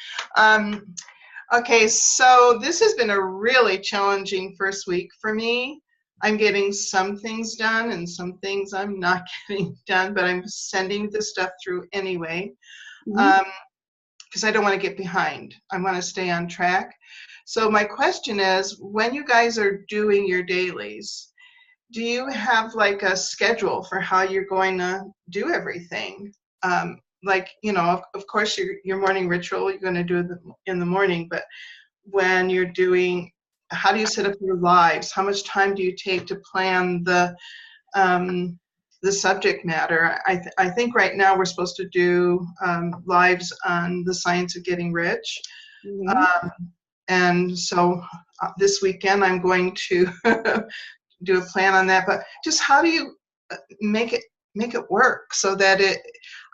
Okay, so this has been a really challenging first week for me. I'm getting some things done and some things I'm not getting done, but I'm sending the stuff through anyway because I don't want to get behind. I want to stay on track. So my question is, when you guys are doing your dailies, do you have like a schedule for how you're going to do everything? Like, you know, of course, your morning ritual, you're going to do it in the morning, but when you're doing, how do you set up your lives? How much time do you take to plan the subject matter? I think right now we're supposed to do lives on the science of getting rich. And so this weekend I'm going to do a plan on that, but just how do you make it work so that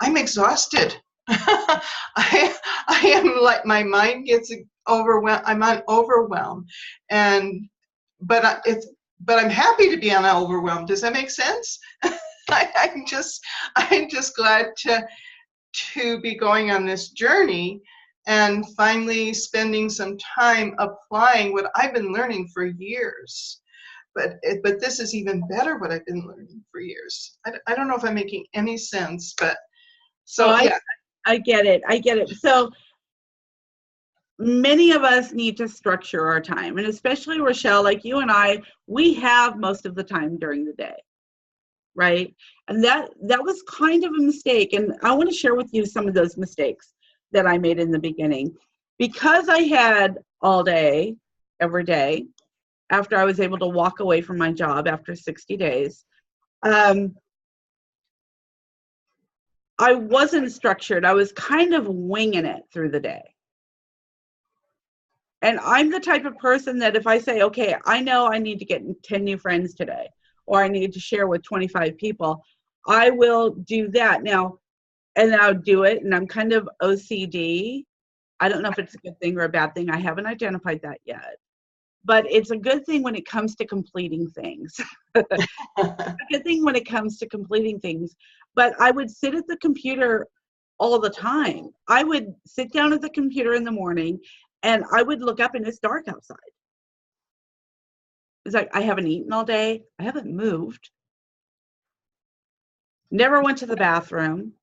I'm exhausted. I am like, my mind gets overwhelmed. I'm on overwhelm, but I'm happy to be on overwhelm. Does that make sense? I'm just glad to to be going on this journey and finally spending some time applying what I've been learning for years. But this is even better what I've been learning for years. I don't know if I'm making any sense, but so yeah. I get it. I get it. So many of us need to structure our time, and especially Rochelle, like you and I, we have most of the time during the day, right? And that was kind of a mistake, and I want to share with you some of those mistakes that I made in the beginning. Because I had all day, every day, after I was able to walk away from my job after 60 days, I wasn't structured. I was kind of winging it through the day. And I'm the type of person that if I say, okay, I know I need to get 10 new friends today, or I need to share with 25 people, I will do that. Now, and I'll do it, and I'm kind of OCD. I don't know if it's a good thing or a bad thing. I haven't identified that yet. But it's a good thing when it comes to completing things. A good thing when it comes to completing things. But I would sit at the computer all the time. I would sit down at the computer in the morning, and I would look up and it's dark outside. It's like, I haven't eaten all day. I haven't moved. Never went to the bathroom.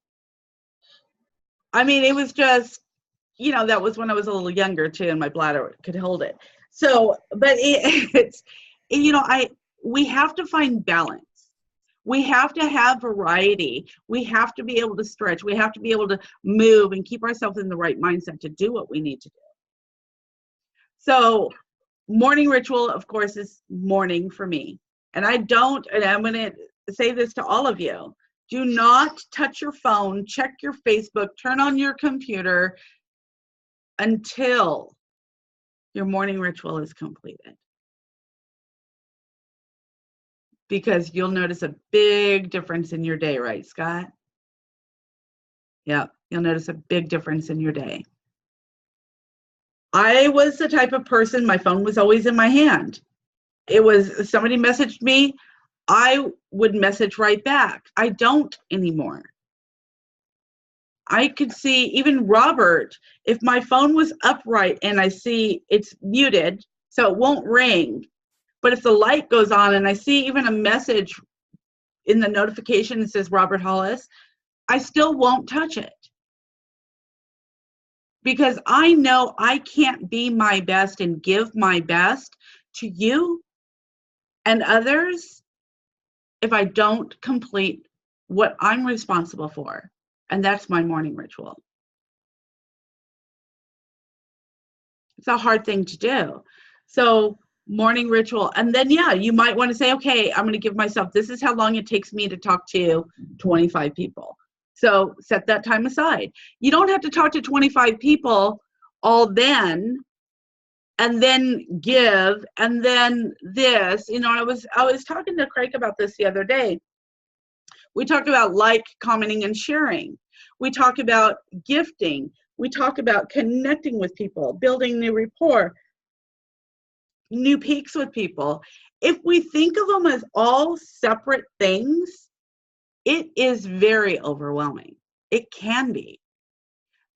I mean, it was just, you know, that was when I was a little younger too, and my bladder could hold it. So, but it's, you know, we have to find balance. We have to have variety. We have to be able to stretch. We have to be able to move and keep ourselves in the right mindset to do what we need to do. So morning ritual, of course, is morning for me. And I'm going to say this to all of you. Do not touch your phone, check your Facebook, turn on your computer until your morning ritual is completed. Because you'll notice a big difference in your day, right, Scott? Yeah, you'll notice a big difference in your day. I was the type of person, my phone was always in my hand. It was, somebody messaged me, I would message right back. I don't anymore. I could see, even Robert, if my phone was upright and I see it's muted, so it won't ring, but if the light goes on and I see even a message in the notification that says Robert Hollis, I still won't touch it. Because I know I can't be my best and give my best to you and others if I don't complete what I'm responsible for. And that's my morning ritual. It's a hard thing to do. So morning ritual. And then, yeah, you might want to say, okay, I'm going to give myself, this is how long it takes me to talk to 25 people. So set that time aside. You don't have to talk to 25 people all then, and then give, and then this. You know, I was talking to Craig about this the other day. We talk about like, commenting, and sharing. We talk about gifting. We talk about connecting with people, building new rapport, new peaks with people. If we think of them as all separate things, it is very overwhelming. It can be.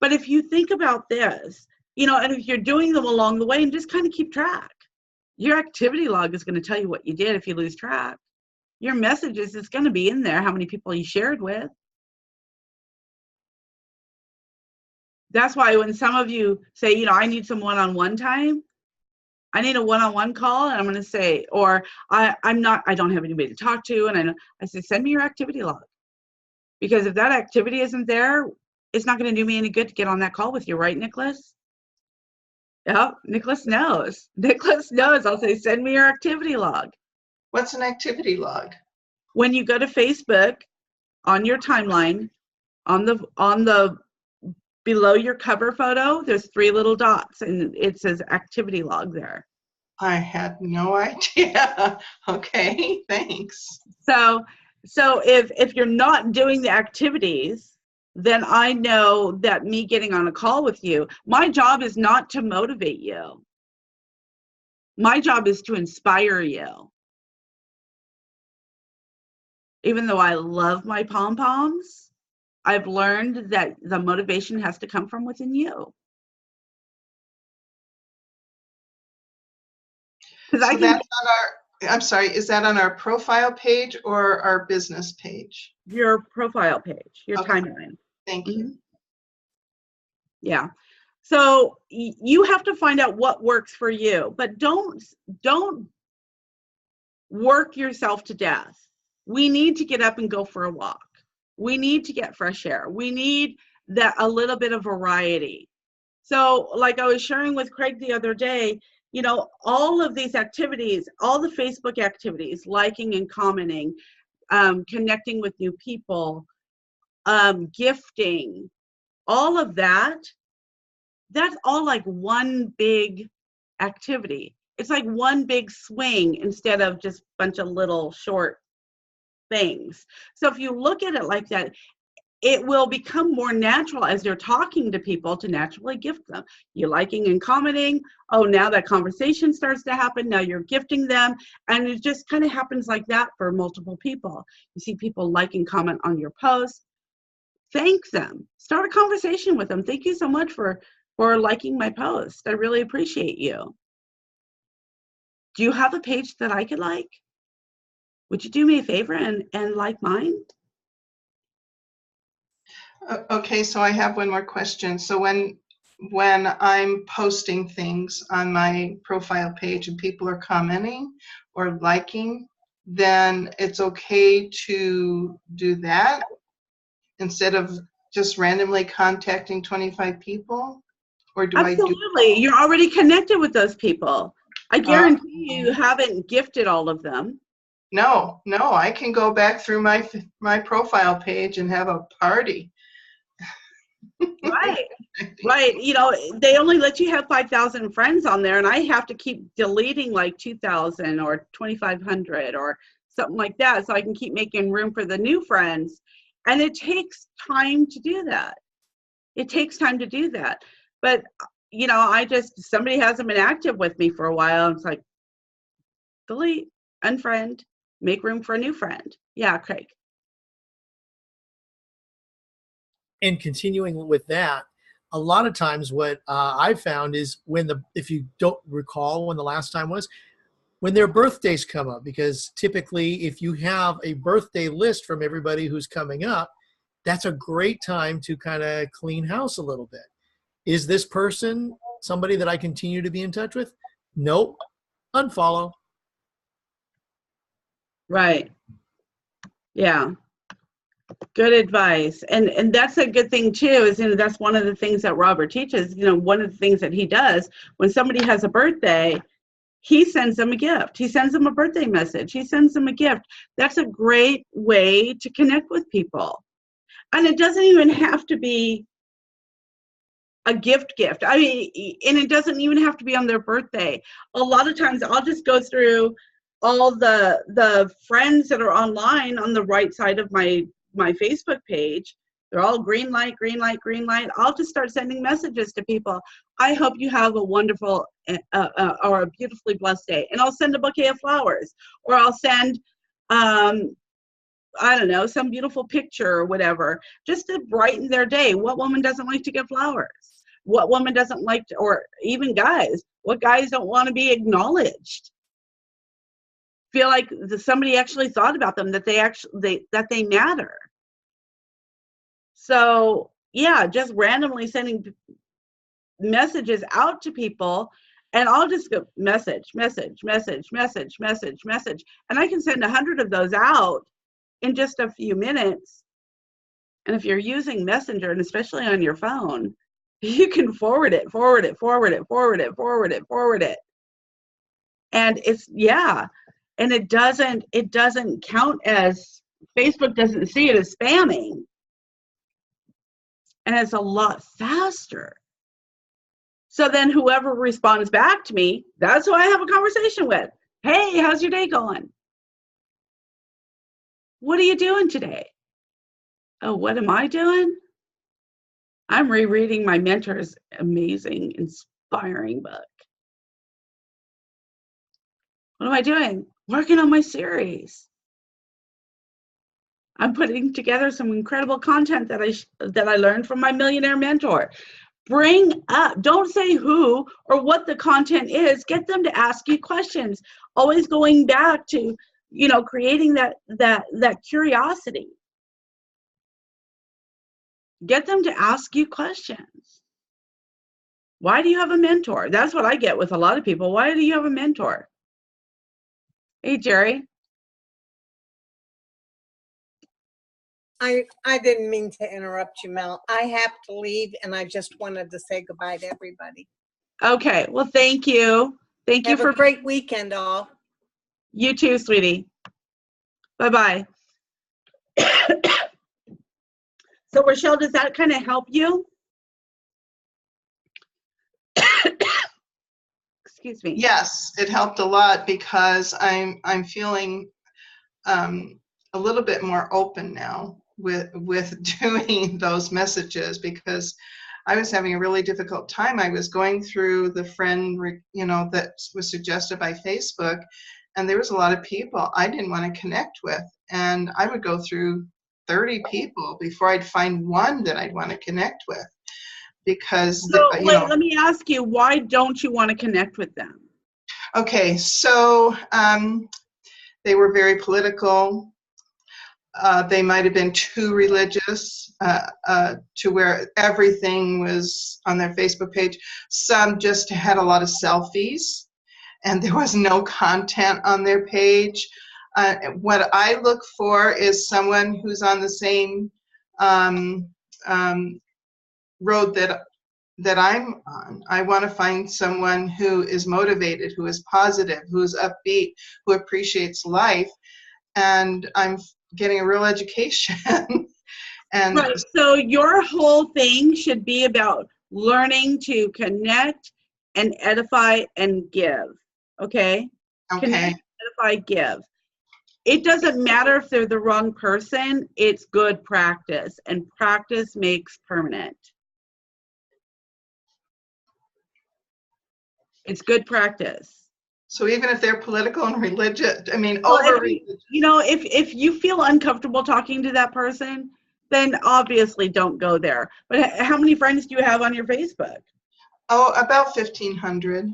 But if you think about this, you know, and if you're doing them along the way and just kind of keep track, your activity log is going to tell you what you did if you lose track. Your messages is going to be in there, how many people you shared with. That's why when some of you say, you know, I need some one-on-one time, I need a one-on-one call, and I'm going to say, or I don't have anybody to talk to, and I say, send me your activity log. Because if that activity isn't there, it's not going to do me any good to get on that call with you, right, Nicholas? Yeah, Nicholas knows. Nicholas knows. I'll say, send me your activity log. What's an activity log? When you go to Facebook, on your timeline, on the below your cover photo, there's 3 little dots, and it says activity log there. I had no idea. Okay, thanks. So if you're not doing the activities, then I know that me getting on a call with you, my job is not to motivate you. My job is to inspire you. Even though I love my pom-poms, I've learned that the motivation has to come from within you. Because So that's on our, I'm sorry, is that on our profile page or our business page? your profile page, your Okay. timeline. Thank you. Yeah. So you have to find out what works for you, but don't work yourself to death. We need to get up and go for a walk. We need to get fresh air. We need that a little bit of variety. So like I was sharing with Craig the other day, you know, all of these activities, all the Facebook activities, liking and commenting, connecting with new people, gifting, all of that, that's all like one big activity. It's like one big swing instead of just a bunch of little short things. So if you look at it like that, it will become more natural as you're talking to people to naturally gift them. You're liking and commenting. Oh, now that conversation starts to happen. Now you're gifting them. And it just kind of happens like that for multiple people. You see people like and comment on your post. Thank them. Start a conversation with them. Thank you so much for liking my post. I really appreciate you. Do you have a page that I could like? Would you do me a favor and like mine? Okay, so I have one more question. So when I'm posting things on my profile page and people are commenting or liking, then it's okay to do that instead of just randomly contacting 25 people? Or do I do? Absolutely. You're already connected with those people. I guarantee you haven't gifted all of them. No, I can go back through my profile page and have a party. Right. You know, they only let you have 5,000 friends on there, and I have to keep deleting like 2,000 or 2,500 or something like that so I can keep making room for the new friends. And it takes time to do that. But, you know, somebody hasn't been active with me for a while. It's like, delete, unfriend, make room for a new friend. Yeah, Craig. And continuing with that, a lot of times what I've found is if you don't recall when the last time was, when their birthdays come up, because typically if you have a birthday list from everybody who's coming up, that's a great time to kind of clean house a little bit. Is this person somebody that I continue to be in touch with? Nope. Unfollow. Right. Yeah. Good advice. And that's a good thing too, is, you know, that's one of the things that Robert teaches. You know, one of the things that he does when somebody has a birthday, he sends them a gift. He sends them a birthday message. He sends them a gift. That's a great way to connect with people. And it doesn't even have to be a gift. I mean, and it doesn't even have to be on their birthday. A lot of times I'll just go through all the friends that are online on the right side of my Facebook page. They're all green light, green light, green light. I'll just start sending messages to people. I hope you have a wonderful or a beautifully blessed day. And I'll send a bouquet of flowers, or I'll send, I don't know, some beautiful picture or whatever, just to brighten their day. What woman doesn't like to get flowers? What woman doesn't like to, or even guys, what guys don't want to be acknowledged? Feel like somebody actually thought about them, that they matter. So yeah, just randomly sending messages out to people, and I'll just go message, and I can send 100 of those out in just a few minutes. And if you're using Messenger, and especially on your phone, you can forward it. And it's, yeah. And it doesn't count as, Facebook doesn't see it as spamming. And it's a lot faster. So then whoever responds back to me, that's who I have a conversation with. Hey, how's your day going? What are you doing today? Oh, what am I doing? I'm rereading my mentor's amazing, inspiring book. What am I doing? Working on my series. I'm putting together some incredible content that I learned from my millionaire mentor. Bring up, don't say who or what the content is. Get them to ask you questions. Always going back to, creating that curiosity. Get them to ask you questions. Why do you have a mentor? That's what I get with a lot of people. Why do you have a mentor? Hey, Jerry. I didn't mean to interrupt you, Mel. I have to leave, and I just wanted to say goodbye to everybody. Okay. Well, thank you. Thank you Have a great weekend, all. You too, sweetie. Bye-bye. So, Rochelle, does that kind of help you? Excuse me. Yes, it helped a lot because I'm feeling a little bit more open now with doing those messages, because I was having a really difficult time. I was going through the friend, that was suggested by Facebook, and there was a lot of people I didn't want to connect with, and I would go through 30 people before I'd find one that I'd want to connect with, because let me ask you, why don't you want to connect with them? Okay, so they were very political. They might have been too religious to where everything was on their Facebook page. Some just had a lot of selfies, and there was no content on their page. What I look for is someone who's on the same road that I'm on. I want to find someone who is motivated, who is positive, who is upbeat, who appreciates life, and I'm getting a real education. And right. So your whole thing should be about learning to connect and edify and give. Okay? Okay. Connect, edify, give. It doesn't matter if they're the wrong person. It's good practice, and practice makes permanent. It's good practice. So even if they're political and religious, if you feel uncomfortable talking to that person, then obviously don't go there. But how many friends do you have on your Facebook? Oh, about 1,500.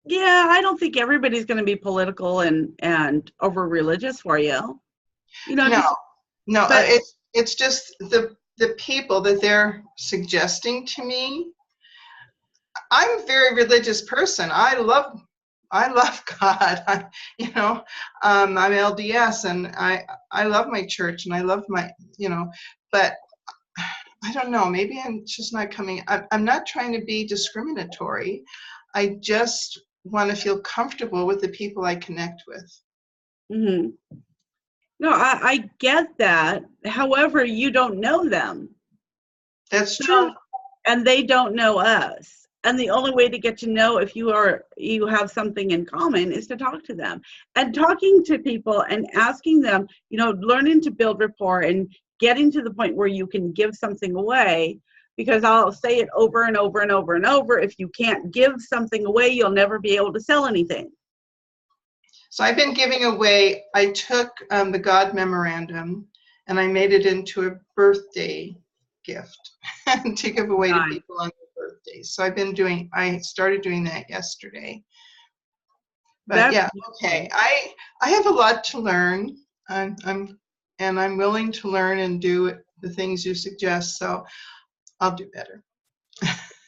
Yeah, I don't think everybody's going to be political and over religious for you. It's just the people that they're suggesting to me. I'm a very religious person. I love God. I'm LDS, and I love my church, and I love my, but I don't know, maybe I'm just not coming. I'm not trying to be discriminatory. I just want to feel comfortable with the people I connect with. Mm-hmm. No, I get that. However, you don't know them. That's true. And they don't know us. And the only way to get to know if you have something in common is to talk to them. And talking to people and asking them, learning to build rapport and getting to the point where you can give something away. Because I'll say it over and over and over and over, if you can't give something away, you'll never be able to sell anything. So I've been giving away, I took the God Memorandum and I made it into a birthday gift to give away to people on their birthdays. So I started doing that yesterday. But okay. I have a lot to learn. I'm willing to learn and do the things you suggest, so I'll do better.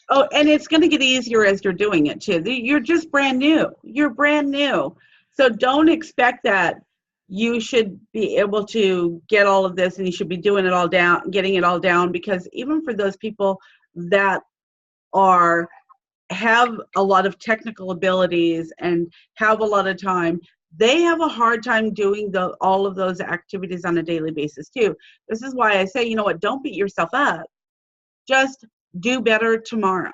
Oh, and it's going to get easier as you're doing it too. You're just brand new. You're brand new. So don't expect that you should be able to get all of this and you should be doing it all down, getting it all down, because even for those people that have a lot of technical abilities and have a lot of time, they have a hard time doing all of those activities on a daily basis too. This is why I say, don't beat yourself up. Just do better tomorrow.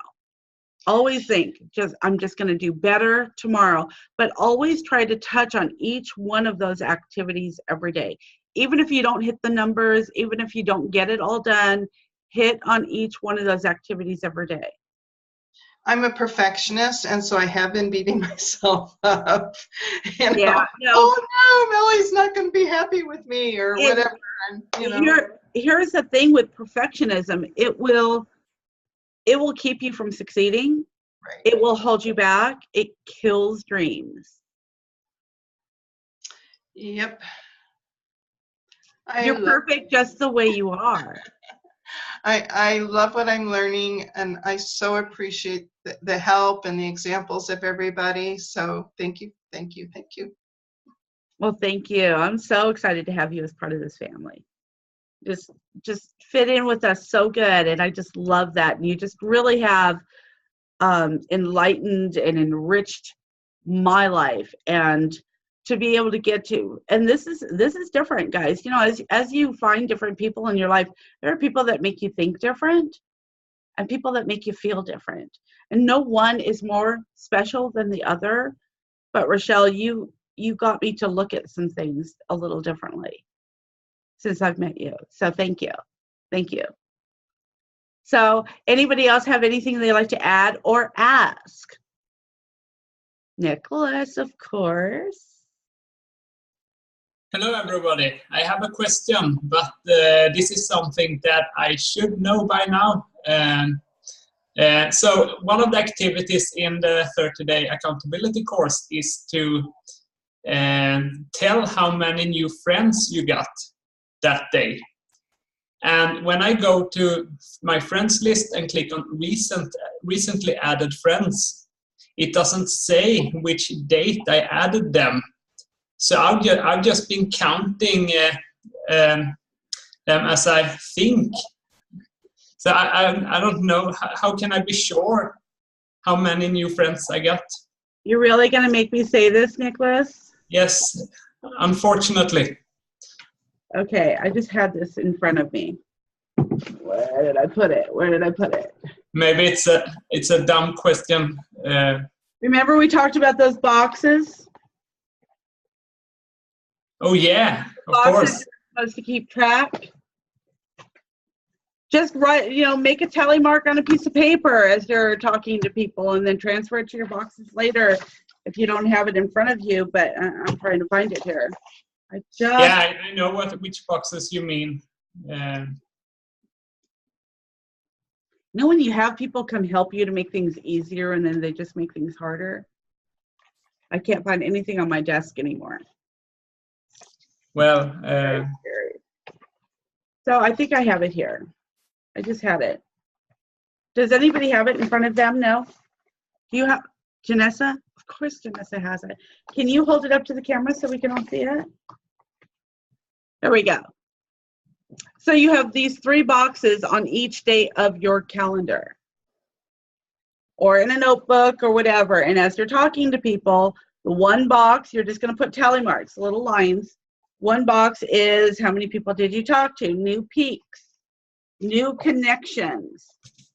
Always think, I'm just going to do better tomorrow, but always try to touch on each one of those activities every day. Even if you don't hit the numbers, even if you don't get it all done, hit on each one of those activities every day. I'm a perfectionist, and so I have been beating myself up. You know, Yeah, no. Oh no, Millie's not going to be happy with me, or whatever. And, you know. Here's the thing with perfectionism: it will keep you from succeeding. Right. It will hold you back. It kills dreams. Yep. You're perfect just the way you are. I love what I'm learning, and I so appreciate the help and the examples of everybody. So thank you, thank you, thank you. Well, thank you. I'm so excited to have you as part of this family. Just fit in with us so good, and I just love that. And you just really have enlightened and enriched my life, and to be able to get to, and this is different, guys. You know, as you find different people in your life, there are people that make you think different and people that make you feel different, and no one is more special than the other. But Rochelle, you got me to look at some things a little differently since I've met you. So thank you. So anybody else have anything they'd like to add or ask? Nicholas, of course. Hello, everybody. I have a question, but this is something that I should know by now. So one of the activities in the 30-day accountability course is to tell how many new friends you got that day. And when I go to my friends list and click on recently added friends, it doesn't say which date I added them. So I've just been counting them as I think. So I don't know, how can I be sure how many new friends I got? You're really going to make me say this, Nicholas? Yes, unfortunately. Okay, I just had this in front of me. Where did I put it? Maybe it's a dumb question. Remember we talked about those boxes? Oh yeah, of Boxes course. you're supposed to keep track. Just write, make a tally mark on a piece of paper as you're talking to people, and then transfer it to your boxes later if you don't have it in front of you. But I'm trying to find it here. Yeah, I know which boxes you mean. When you have people come help you to make things easier, and then they just make things harder. I can't find anything on my desk anymore. Well, so I think I have it here. I just had it. Does anybody have it in front of them? No? Do you have, Janessa? Of course Janessa has it. Can you hold it up to the camera so we can all see it? There we go. So you have these 3 boxes on each day of your calendar, or in a notebook or whatever. And as you're talking to people, the one box, you're just going to put tally marks, little lines. One box is how many people did you talk to? New peaks, new connections.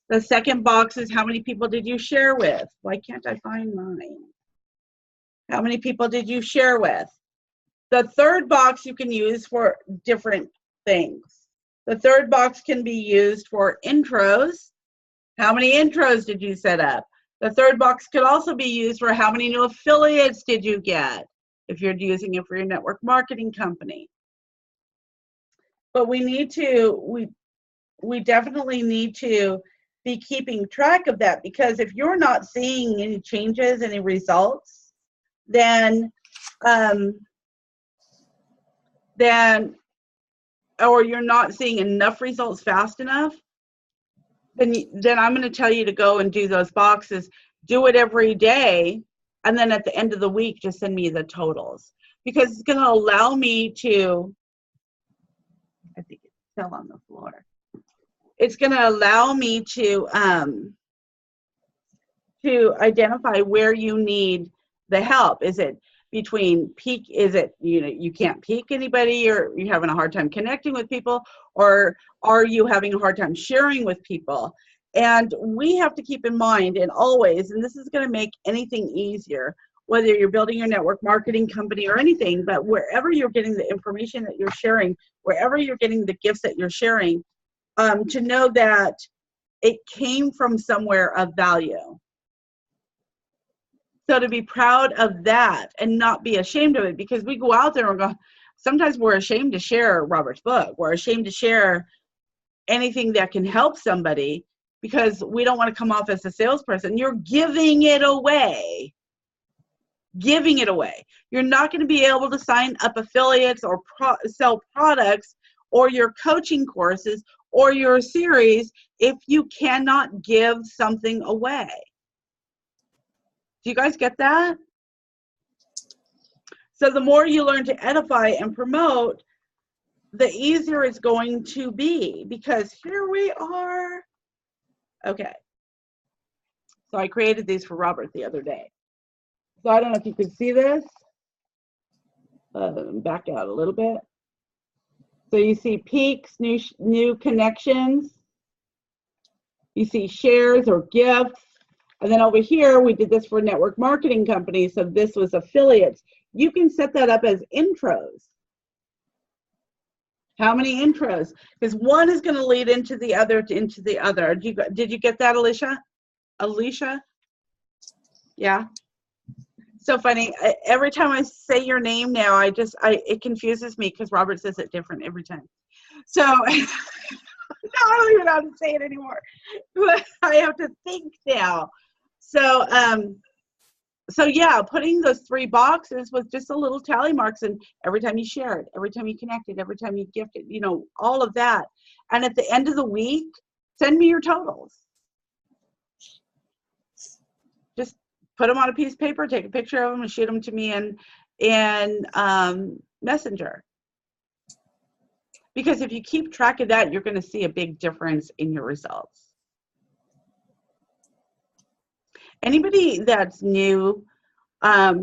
The second box is how many people did you share with? Why can't I find mine? How many people did you share with? The third box you can use for different things. The third box can be used for intros. How many intros did you set up? The third box could also be used for how many new affiliates did you get, if you're using it for your network marketing company. But we definitely need to be keeping track of that, because if you're not seeing any changes, any results, then or you're not seeing enough results fast enough, then I'm going to tell you to go and do those boxes. Do it every day, and then at the end of the week, just send me the totals, because it's going to allow me to, I think it fell on the floor. It's going to allow me to identify where you need the help. Is it between peak? Is it, you can't peak anybody, or you're having a hard time connecting with people, or are you having a hard time sharing with people? And we have to keep in mind, and always, and this is going to make anything easier, whether you're building your network marketing company or anything, but wherever you're getting the information that you're sharing, wherever you're getting the gifts that you're sharing, to know that it came from somewhere of value. So to be proud of that and not be ashamed of it, because we go out there and go, sometimes we're ashamed to share Robert's book. We're ashamed to share anything that can help somebody because we don't want to come off as a salesperson. You're giving it away. Giving it away. You're not going to be able to sign up affiliates or sell products or your coaching courses or your series if you cannot give something away. Do you guys get that? So the more you learn to edify and promote, the easier it's going to be, because here we are. Okay. So I created these for Robert the other day. So I don't know if you can see this. Back out a little bit. So you see peaks, new connections. You see shares or gifts. And then over here, we did this for network marketing companies. So this was affiliates. You can set that up as intros. How many intros? Because one is going to lead into the other, Did you get that, Alicia? Alicia? Yeah. So funny. Every time I say your name now, it confuses me because Robert says it different every time. So I don't even know how to say it anymore. But I have to think now. So yeah, putting those 3 boxes with just a little tally marks, and every time you shared, every time you connected, every time you gifted, all of that. And at the end of the week, send me your totals. Just put them on a piece of paper, take a picture of them, and shoot them to me in Messenger. Because if you keep track of that, you're going to see a big difference in your results. Anybody that's new,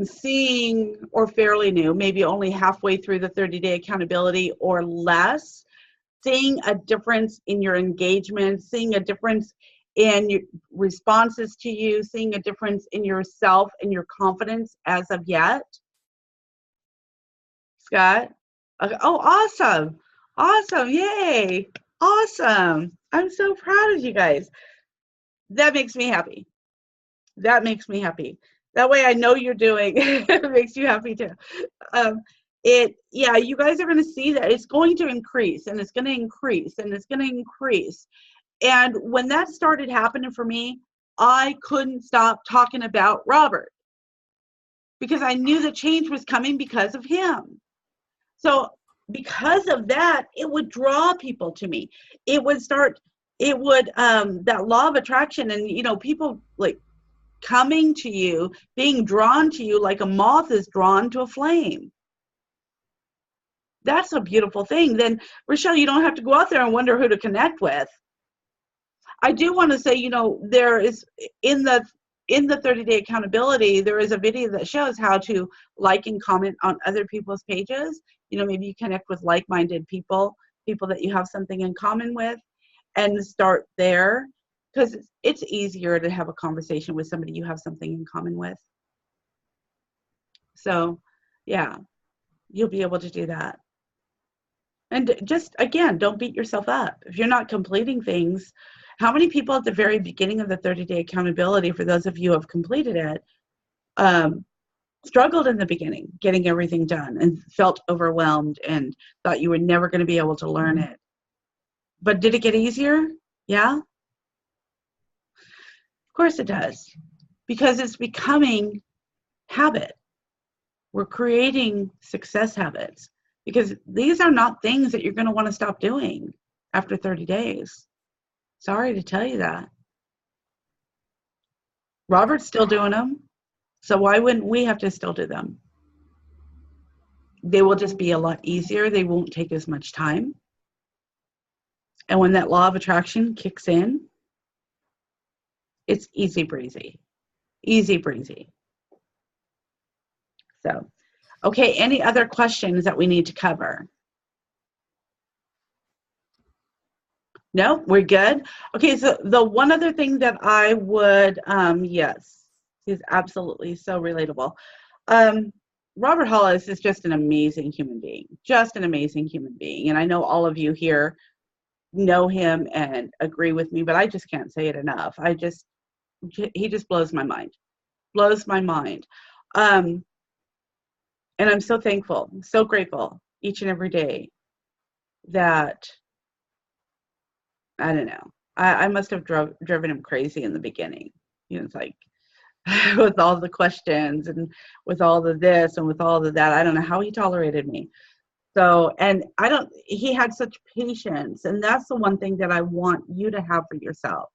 seeing, or fairly new, maybe only halfway through the 30-day accountability or less, seeing a difference in your engagement, seeing a difference in your responses to you, seeing a difference in yourself and your confidence as of yet? Scott? Okay. Oh, awesome. Awesome. Yay. Awesome. I'm so proud of you guys. That makes me happy. That makes me happy. That way I know you're doing. It makes you happy too. You guys are going to see that it's going to increase, and it's going to increase, and it's going to increase. And when that started happening for me, I couldn't stop talking about Robert because I knew the change was coming because of him. So because of that, it would draw people to me. That law of attraction, and people like coming to you, being drawn to you like a moth is drawn to a flame. That's a beautiful thing. Then, Rochelle, you don't have to go out there and wonder who to connect with. I do want to say, there is in the 30-day accountability, there is a video that shows how to like and comment on other people's pages. Maybe you connect with like-minded people that you have something in common with, and start there. Because it's easier to have a conversation with somebody you have something in common with. So, yeah, you'll be able to do that. And just, again, don't beat yourself up. If you're not completing things, how many people at the very beginning of the 30-day accountability, for those of you who have completed it, struggled in the beginning, getting everything done, and felt overwhelmed and thought you were never going to be able to learn it? But did it get easier? Yeah? Of course it does, because it's becoming habit. We're creating success habits, because these are not things that you're going to want to stop doing after 30 days. Sorry to tell you that. Robert's still doing them, so why wouldn't we have to still do them? They will just be a lot easier. They won't take as much time. And when that law of attraction kicks in, it's easy breezy. Easy breezy. So, okay, any other questions that we need to cover? No, we're good. Okay, so the one other thing that I would, yes, he's absolutely so relatable. Robert Hollis is just an amazing human being, just an amazing human being. And I know all of you here know him and agree with me, but I just can't say it enough. He just blows my mind. blows my mind. And I'm so thankful, so grateful each and every day that, I don't know, I must have driven him crazy in the beginning. You know, it's like, with all the questions and with all the this and with all of that, I don't know how he tolerated me. So, and he had such patience. And that's the one thing that I want you to have for yourself.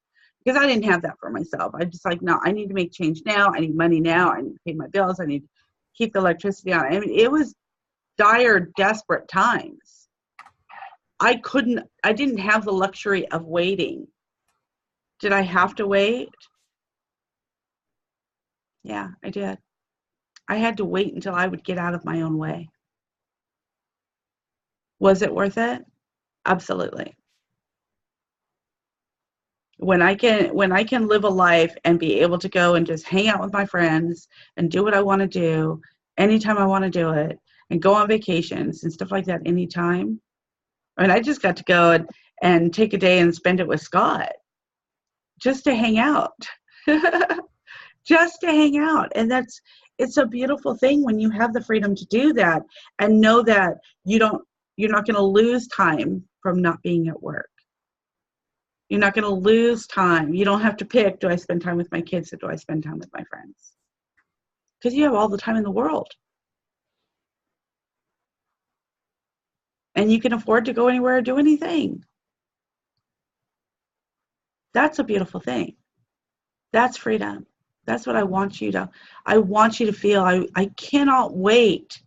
Because I didn't have that for myself. I just like, no, I need to make change now. I need money now. I need to pay my bills. I need to keep the electricity on. I mean, it was dire, desperate times. I didn't have the luxury of waiting. Did I have to wait? Yeah, I did. I had to wait until I would get out of my own way. Was it worth it? Absolutely. When I can live a life and be able to go and just hang out with my friends and do what I want to do anytime I want to do it and go on vacations and stuff like that anytime. I mean, I just got to go and take a day and spend it with Scott just to hang out. Just to hang out. And it's a beautiful thing when you have the freedom to do that and know that you're not going to lose time from not being at work. You're not going to lose time. You don't have to pick, do I spend time with my kids or do I spend time with my friends? Because you have all the time in the world. And you can afford to go anywhere or do anything. That's a beautiful thing. That's freedom. That's what I want you to feel. I cannot wait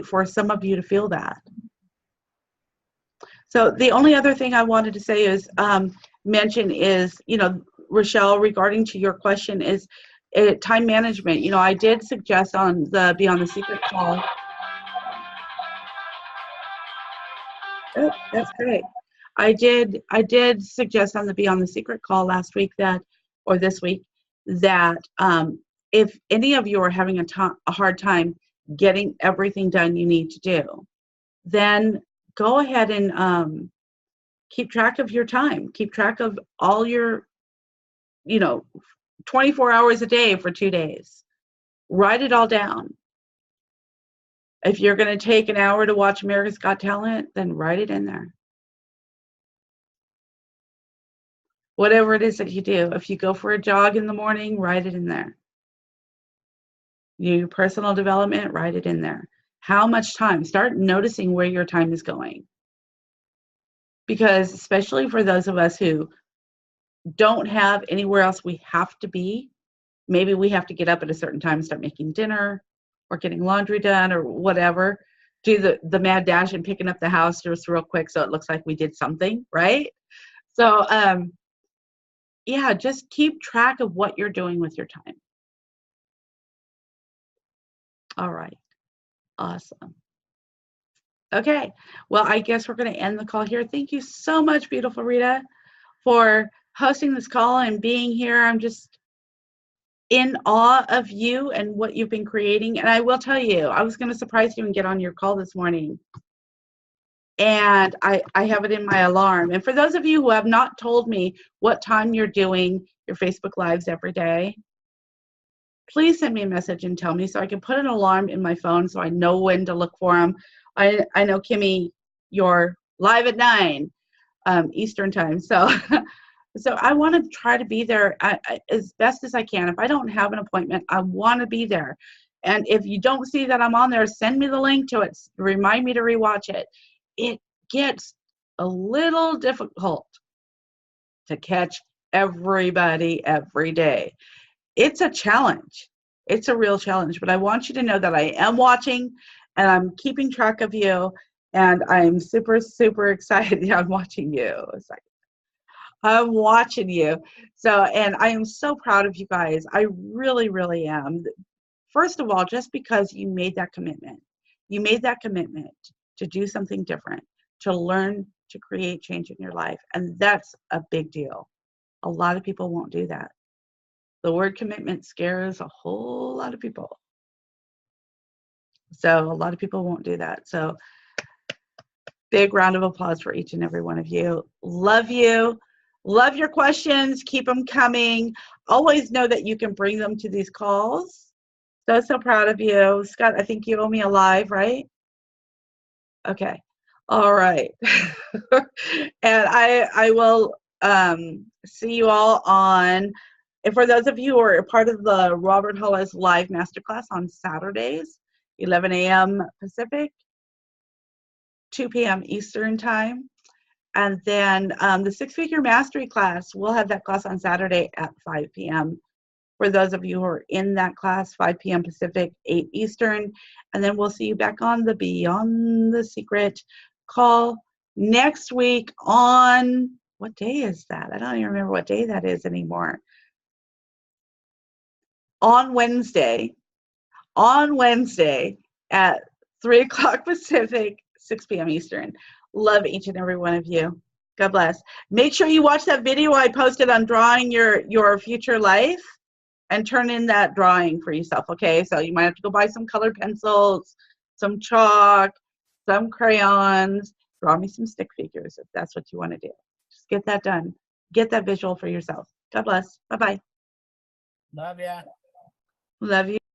for some of you to feel that. So the only other thing I wanted to say is, mention is, Rochelle, regarding to your question is time management. I did suggest on the Beyond the Secret call. Oh, that's great. I did suggest on the Beyond the Secret call last week this week, that if any of you are having a hard time getting everything done you need to do, then go ahead and keep track of your time. Keep track of all your, 24 hours a day for 2 days. Write it all down. If you're going to take an hour to watch America's Got Talent, then write it in there. Whatever it is that you do. If you go for a jog in the morning, write it in there. Your personal development, write it in there. How much time? Start noticing where your time is going. Because especially for those of us who don't have anywhere else we have to be, maybe we have to get up at a certain time and start making dinner or getting laundry done or whatever. Do the mad dash and picking up the house just real quick so it looks like we did something, right? So, yeah, just keep track of what you're doing with your time. All right. Awesome. Okay. Well, I guess we're going to end the call here. Thank you so much, beautiful Rita, for hosting this call and being here. I'm just in awe of you and what you've been creating. And I will tell you, I was going to surprise you and get on your call this morning. And I have it in my alarm. And for those of you who have not told me what time you're doing your Facebook Lives every day, please send me a message and tell me so I can put an alarm in my phone so I know when to look for them. I know, Kimmy, you're live at 9 Eastern time. So I want to try to be there as best as I can. If I don't have an appointment, I want to be there. And if you don't see that I'm on there, send me the link to it. Remind me to rewatch it. It gets a little difficult to catch everybody every day. It's a challenge. It's a real challenge. But I want you to know that I am watching and I'm keeping track of you. And I'm super, super excited. I'm watching you. It's like, I'm watching you. So, and I am so proud of you guys. I really, really am. First of all, just because you made that commitment. You made that commitment to do something different, to learn to create change in your life. And that's a big deal. A lot of people won't do that. The word commitment scares a whole lot of people. So a lot of people won't do that. So big round of applause for each and every one of you. Love you. Love your questions. Keep them coming. Always know that you can bring them to these calls. So proud of you. Scott, I think you owe me a live, right? Okay. All right. And I will see you all on, and for those of you who are a part of the Robert Hollis Live Masterclass on Saturdays, 11 a.m. Pacific, 2 p.m. Eastern Time. And then the Six-Figure Mastery class, we'll have that class on Saturday at 5 p.m. For those of you who are in that class, 5 p.m. Pacific, 8 Eastern. And then we'll see you back on the Beyond the Secret call next week on, what day is that? I don't even remember what day that is anymore. On Wednesday at 3 o'clock Pacific, 6 p.m. Eastern. Love each and every one of you. God bless. Make sure you watch that video I posted on drawing your future life and turn in that drawing for yourself, okay? So you might have to go buy some colored pencils, some chalk, some crayons. Draw me some stick figures if that's what you want to do. Just get that done. Get that visual for yourself. God bless. Bye-bye. Love ya. Love you.